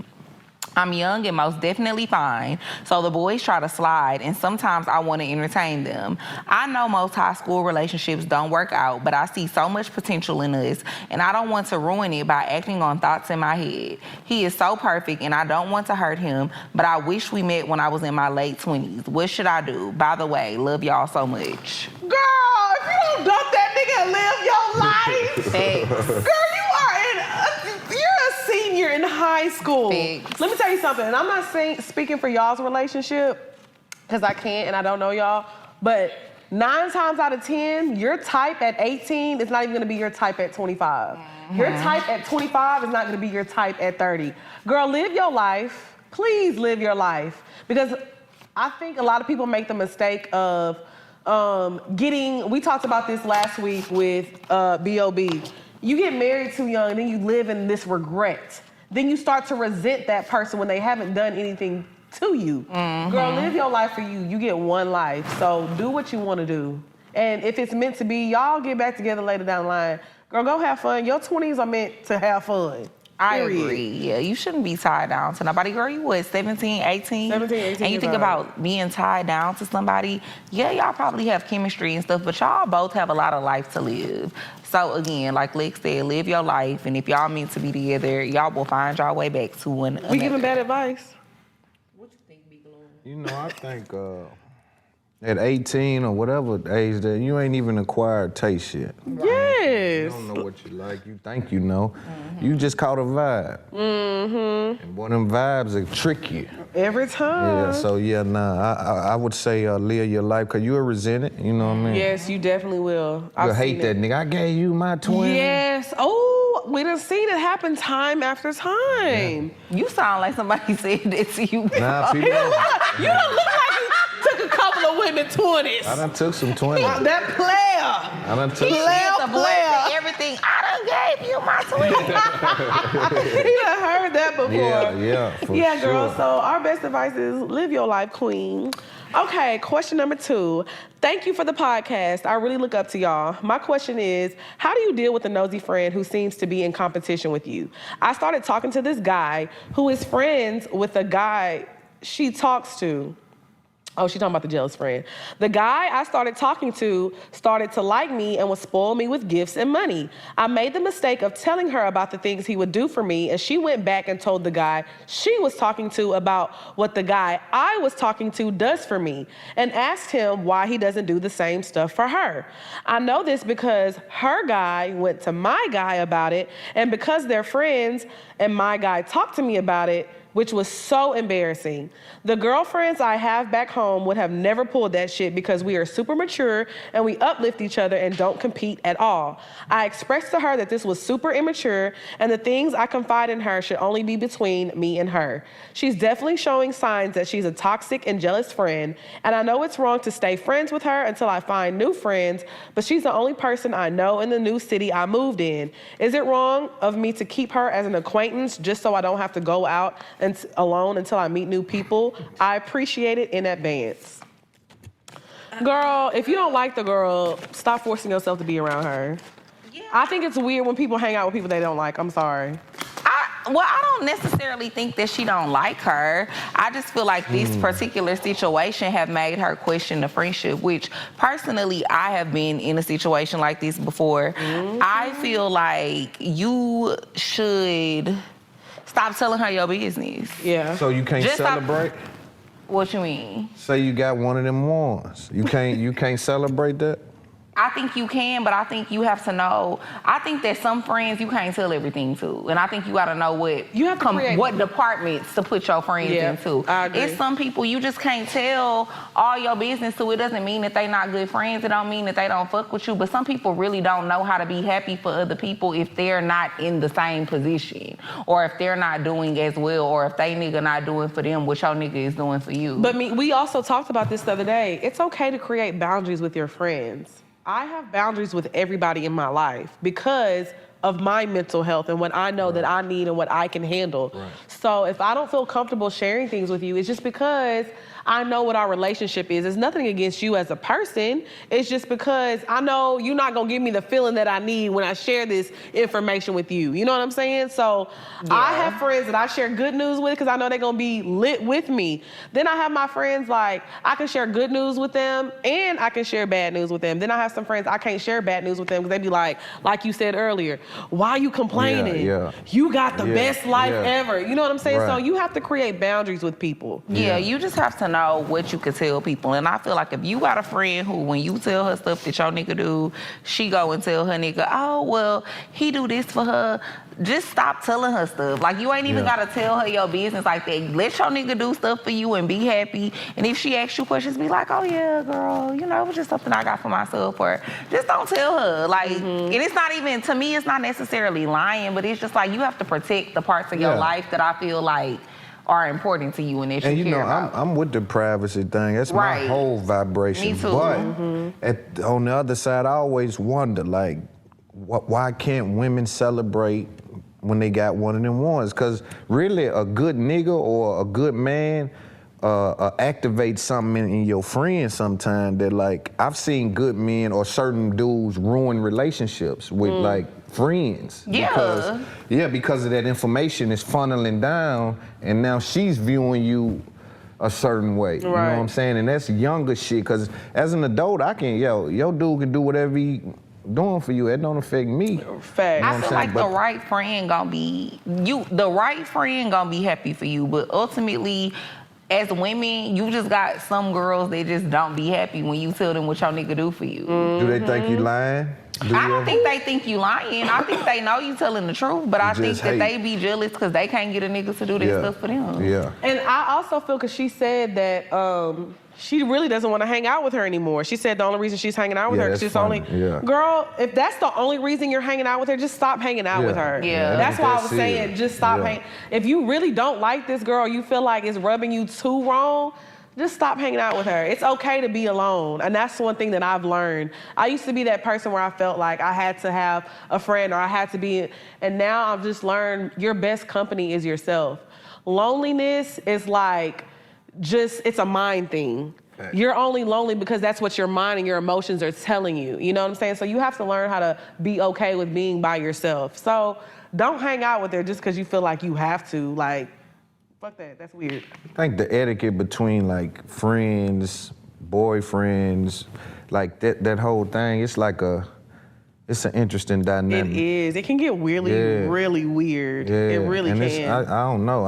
I'm young and most definitely fine, so the boys try to slide, and sometimes I want to entertain them. I know most high school relationships don't work out, but I see so much potential in us, and I don't want to ruin it by acting on thoughts in my head. He is so perfect, and I don't want to hurt him, but I wish we met when I was in my late 20s. What should I do? By the way, love y'all so much. Girl, if you don't dump that nigga and live your life, Thanks. girl, you're a senior in high school. Thanks. Let me tell you something, and I'm not speaking for y'all's relationship, because I can't and I don't know y'all, but 9 times out of 10, your type at 18 is not even gonna be your type at 25. Your type at 25 is not gonna be your type at 30. Girl, live your life. Please live your life. Because I think a lot of people make the mistake of we talked about this last week with B.O.B. You get married too young, and then you live in this regret. Then you start to resent that person when they haven't done anything to you. Girl, live your life for you. You get one life, so do what you want to do. And if it's meant to be, y'all get back together later down the line. Girl, go have fun. Your 20s are meant to have fun. I Period. agree. Yeah, you shouldn't be tied down to nobody. Girl, you what, 17, 18? 17, 18 And you years think old. about being tied down to somebody, yeah, y'all probably have chemistry and stuff, but y'all both have a lot of life to live. So again, like Lex said, live your life, and if y'all meant to be together, y'all will find y'all way back to one another. We giving bad advice. What you think, Big Loon? You know, I think at 18 or whatever age that you ain't even acquired taste yet. You Yes. don't know what you like. You think you know. You just caught a vibe. And one of them vibes will trick you. Every time. Yeah, so I would say live your life, because you'll resent it, you know what I mean? Yes, you definitely will. You'll hate that nigga. I gave you my 20. Yes. Oh, we done seen it happen time after time. You sound like somebody said that to you. Nah, people. You don't look like you took a couple of women 20s. I done took some 20s. That player. I done took Player. Everything. I done gave you my 20. He done heard that before. Yeah, for Yeah, girl. sure. So our best advice is live your life, queen. Okay, question number 2. Thank you for the podcast. I really look up to y'all. My question is, how do you deal with a nosy friend who seems to be in competition with you? I started talking to this guy who is friends with a guy she talks to. Oh, she's talking about the jealous friend. The guy I started talking to started to like me and would spoil me with gifts and money. I made the mistake of telling her about the things he would do for me, and she went back and told the guy she was talking to about what the guy I was talking to does for me, and asked him why he doesn't do the same stuff for her. I know this because her guy went to my guy about it, and because they're friends and my guy talked to me about it, which was so embarrassing. The girlfriends I have back home would have never pulled that shit because we are super mature and we uplift each other and don't compete at all. I expressed to her that this was super immature and the things I confide in her should only be between me and her. She's definitely showing signs that she's a toxic and jealous friend, and I know it's wrong to stay friends with her until I find new friends, but she's the only person I know in the new city I moved in. Is it wrong of me to keep her as an acquaintance just so I don't have to go out and alone until I meet new people? I appreciate it in advance. Girl, if you don't like the girl, stop forcing yourself to be around her. Yeah. I think it's weird when people hang out with people they don't like. I'm sorry. I don't necessarily think that she don't like her. I just feel like this particular situation have made her question the friendship, which personally I have been in a situation like this before. I feel like you should stop telling her your business. Yeah. So you can't Just celebrate? What you mean? Say you got one of them ones. You can't celebrate that? I think you can, but I think you have to know. I think that some friends you can't tell everything to, and I think you got to know what you have to what departments to put your friends into. I agree. It's some people you just can't tell all your business to. It doesn't mean that they not good friends. It don't mean that they don't fuck with you. But some people really don't know how to be happy for other people if they're not in the same position, or if they're not doing as well, or if they nigga not doing for them what your nigga is doing for you. But we also talked about this the other day. It's okay to create boundaries with your friends. I have boundaries with everybody in my life because of my mental health and what I know that I need and what I can handle. Right. So if I don't feel comfortable sharing things with you, it's just because I know what our relationship is. It's nothing against you as a person. It's just because I know you're not gonna give me the feeling that I need when I share this information with you. You know what I'm saying? So I have friends that I share good news with because I know they're gonna be lit with me. Then I have my friends like I can share good news with them and I can share bad news with them. Then I have some friends I can't share bad news with them because they be like you said earlier, why are you complaining? Yeah. You got the best life ever. You know what I'm saying? Right. So you have to create boundaries with people. Yeah, you just have to know what you can tell people. And I feel like if you got a friend who, when you tell her stuff that your nigga do, she go and tell her nigga, oh, well, he do this for her. Just stop telling her stuff. Like, you ain't even got to tell her your business like that. Let your nigga do stuff for you and be happy. And if she asks you questions, be like, oh, yeah, girl, you know, it was just something I got for myself. Or just don't tell her. Like, and it's not even, to me, it's not necessarily lying, but it's just like you have to protect the parts of your life that I feel like are important to you and that you care about. I'm with the privacy thing. That's my whole vibration. Me too. But on the other side, I always wonder, like, why can't women celebrate when they got one of them ones? Because really, a good nigga or a good man activate something in your friend sometime that, like, I've seen good men or certain dudes ruin relationships with, like, friends. Because of that information is funneling down, and now she's viewing you a certain way. You know what I'm saying? And that's younger shit, because as an adult, your dude can do whatever he doing for you. It don't affect me. Fact. I feel like the right friend gonna be happy for you, but ultimately, as women, you just got some girls that just don't be happy when you tell them what your nigga do for you. Do they think you lying? I don't think they think you lying. I think they know you telling the truth, but I think that they be jealous because they can't get a nigga to do this stuff for them. Yeah. And I also feel because she said that she really doesn't want to hang out with her anymore. She said the only reason she's hanging out with her is she's only, girl, if that's the only reason you're hanging out with her, just stop hanging out with her. Yeah. That's why I was saying just stop hanging. If you really don't like this girl, you feel like it's rubbing you too wrong, just stop hanging out with her. It's okay to be alone. And that's one thing that I've learned. I used to be that person where I felt like I had to have a friend or I had to be, and now I've just learned your best company is yourself. Loneliness is like it's a mind thing. Right. You're only lonely because that's what your mind and your emotions are telling you. You know what I'm saying? So you have to learn how to be okay with being by yourself. So don't hang out with her just because you feel like you have to. Like, fuck that. That's weird. I think the etiquette between like friends, boyfriends, like that whole thing, it's an interesting dynamic. It is. It can get really weird. Yeah. It really can. I don't know.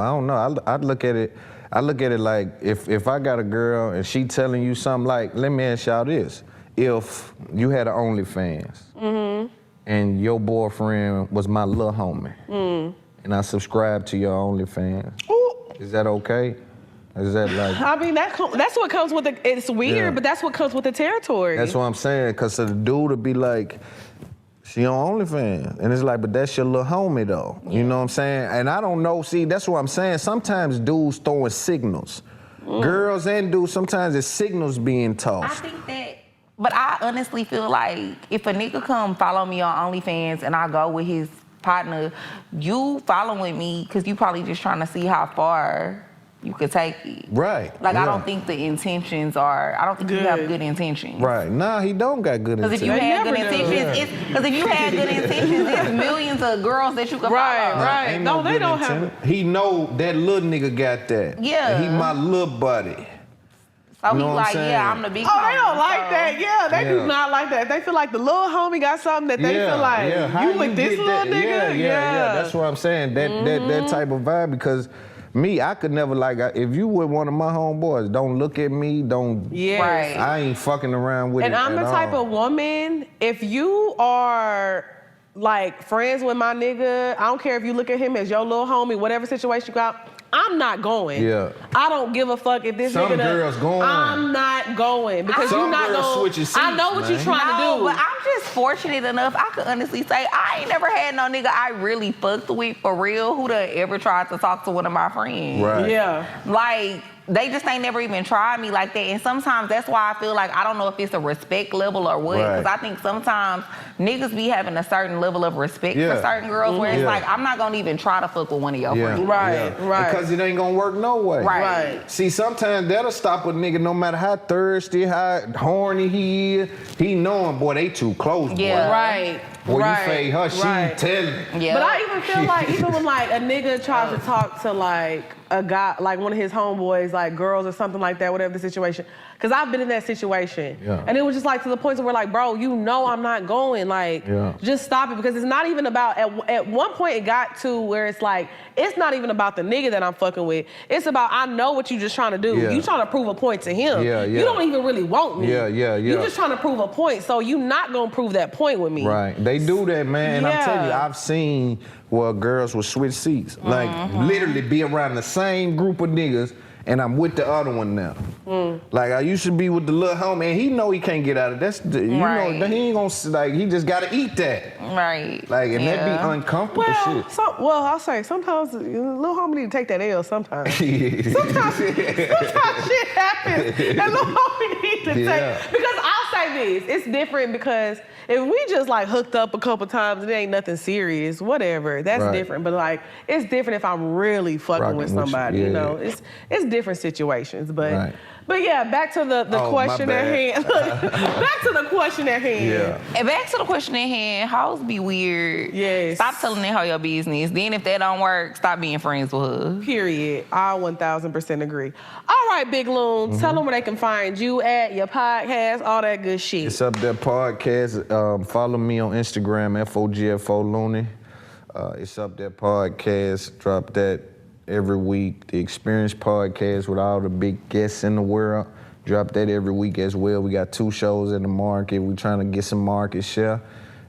I look at it like if I got a girl and she telling you something like, let me ask y'all this. If you had an OnlyFans and your boyfriend was my little homie and I subscribed to your OnlyFans, is that okay? Is that like? I mean, that's what comes with it. It's weird, but that's what comes with the territory. That's what I'm saying, because the dude would be like, she on OnlyFans. And it's like, but that's your little homie though. Yeah. You know what I'm saying? And I don't know, see, that's what I'm saying. Sometimes dudes throwing signals. Girls and dudes, sometimes it's signals being tossed. I think that, but I honestly feel like if a nigga come follow me on OnlyFans and I go with his partner, you following me because you probably just trying to see how far you could take it. Right. Like, I don't think the intentions are, I don't think you have good intentions. Right. Nah, he don't got good intentions. Because if you had good intentions, there's millions of girls that you could follow. Right. No, they don't have. He know that little nigga got that. Yeah. And he my little buddy. So he's like, I'm the big homie. They don't like that. Yeah, they do not like that. They feel like the little homie got something that they feel like, you with this little nigga? Yeah. That's what I'm saying. That type of vibe, because me, I could never, like, if you with one of my homeboys, don't look at me, I ain't fucking around with it. And I'm the type of woman, if you are like friends with my nigga, I don't care if you look at him as your little homie, whatever situation you got, I'm not going. Yeah. I don't give a fuck if this Some nigga girls going. I'm not going because Some you're not girls going. switching seats, I know what you're trying to do. But I'm just fortunate enough, I could honestly say I ain't never had no nigga I really fucked with for real who'd have ever tried to talk to one of my friends. Right. Yeah. Like, they just ain't never even tried me like that. And sometimes that's why I feel like I don't know if it's a respect level or what. Because I think sometimes niggas be having a certain level of respect for certain girls where it's like, I'm not going to even try to fuck with one of your friends. Right. Because it ain't going to work no way. Right. See, sometimes that'll stop a nigga no matter how thirsty, how horny he is. He knowing, boy, they too close, boy. Right. Boy, you fade her, she telling. Yeah. But I even feel like, even when like a nigga tries to talk to like a guy, like one of his homeboys, like girls or something like that, whatever the situation. Because I've been in that situation. Yeah. And it was just like to the point where like, bro, you know I'm not going. Like, just stop it. Because it's not even about, at one point it got to where it's like, it's not even about the nigga that I'm fucking with. It's about, I know what you just trying to do. Yeah. You trying to prove a point to him. You don't even really want me. You just trying to prove a point. So you not going to prove that point with me. Right. They do that, man. And I'm telling you, I've seen where girls will switch seats. Like, literally be around the same group of niggas, and I'm with the other one now. Like, I used to be with the little homie, and he know he can't get out of that. You know, he ain't gonna, like, he just gotta eat that. Right. Like, and that be uncomfortable shit. I'll say, sometimes little homie need to take that L sometimes. sometimes shit happens, and little homie need to take, because I'll say this, it's different because if we just like hooked up a couple times, it ain't nothing serious, whatever, that's different. But like, it's different if I'm really fucking with somebody, you know? It's different situations, but yeah, back to the question at hand. Back to the question at hand. Yeah. And back to the question at hand, hoes be weird. Yes. Stop telling that hoe your business. Then if that don't work, stop being friends with her. Period. I 1000% agree. All right, Big Loon, tell them where they can find you at, your podcast, all that good shit. It's Up There Podcast. Follow me on Instagram, FOGFO Looney. It's Up There Podcast. Drop that every week. The Experience Podcast with all the big guests in the world. Drop that every week as well. We got 2 shows in the market. We're trying to get some market share.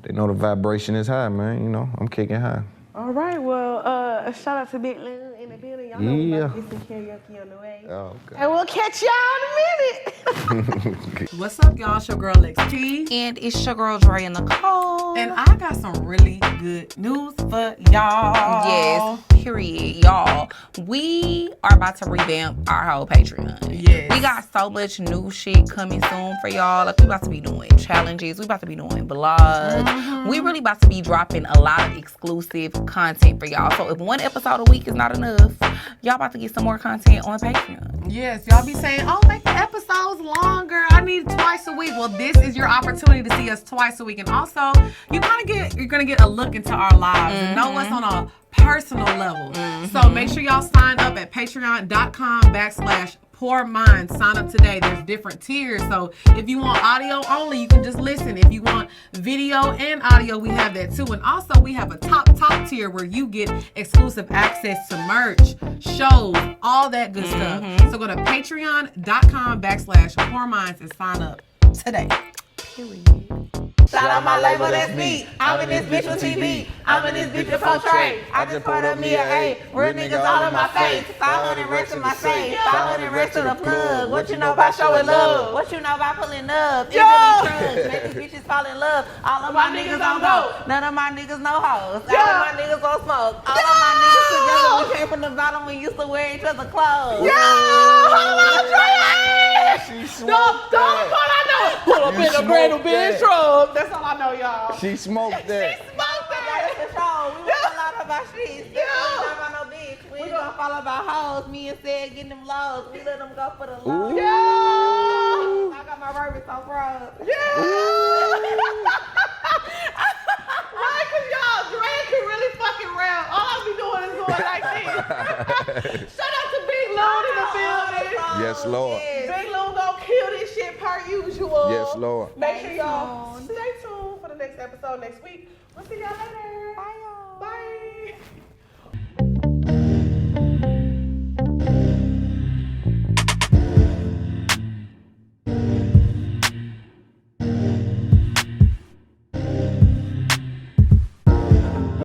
they know the vibration is high, man. You know, I'm kicking high. All right, well, shout out to Big Loon in the building. Y'all know we about to get some karaoke on the way. Oh, okay. And we'll catch y'all in a minute. What's up, y'all? It's your girl XT. And it's your girl Dre and Nicole. And I got some really good news for y'all. Yes, period, y'all. We are about to revamp our whole Patreon. Yes. We got so much new shit coming soon for y'all. Like, we about to be doing challenges. We about to be doing vlogs. We really about to be dropping a lot of exclusive content for y'all. So if one episode a week is not enough, y'all about to get some more content on Patreon. Yes, y'all be saying, oh, make the episodes longer. I need twice a week. Well, this is your opportunity to see us twice a week. And also, you're gonna get a look into our lives and know what's on a personal level. So make sure y'all sign up at patreon.com/Poor Minds. Sign up today. There's different tiers. So if you want audio only, you can just listen. If you want video and audio, we have that too. And also we have a top tier where you get exclusive access to merch, shows, all that good stuff. So go to patreon.com/Poor Minds and sign up today. Shout out my label, that's me. I'm in this bitch with TV. I'm in this bitch with portrait. I just put up me a A. Real niggas all in my face. 500 rest in my safe. 500 rest in the plug. What you know about showing love? What you know about pulling up? It really drugs. Make these bitches fall in love. All of my niggas don't go. None of my niggas know hoes. All of my niggas don't smoke. All of my niggas together. We came from the bottom. We used to wear each other's clothes. She smoked Don't that. pull up You in a brand new smoked Benz that. truck. That's all I know, y'all. She smoked that. That's for sure. We won't fall out about shit. We don't talk about no bitch. We ain't gonna fall about hoes. Me and Sid getting them lows. We let them go for the lows. Yeah. I got my Rubik so proud. Yeah. Right, cause y'all, Dre can really fucking rap. All I be doing is going like this. Shout out to Big Loon in the building. Yes, Lord. Big Loon gonna kill this shit per usual. Yes, Lord. Make sure y'all stay tuned for the next episode next week. We'll see y'all later. Bye, y'all. Bye.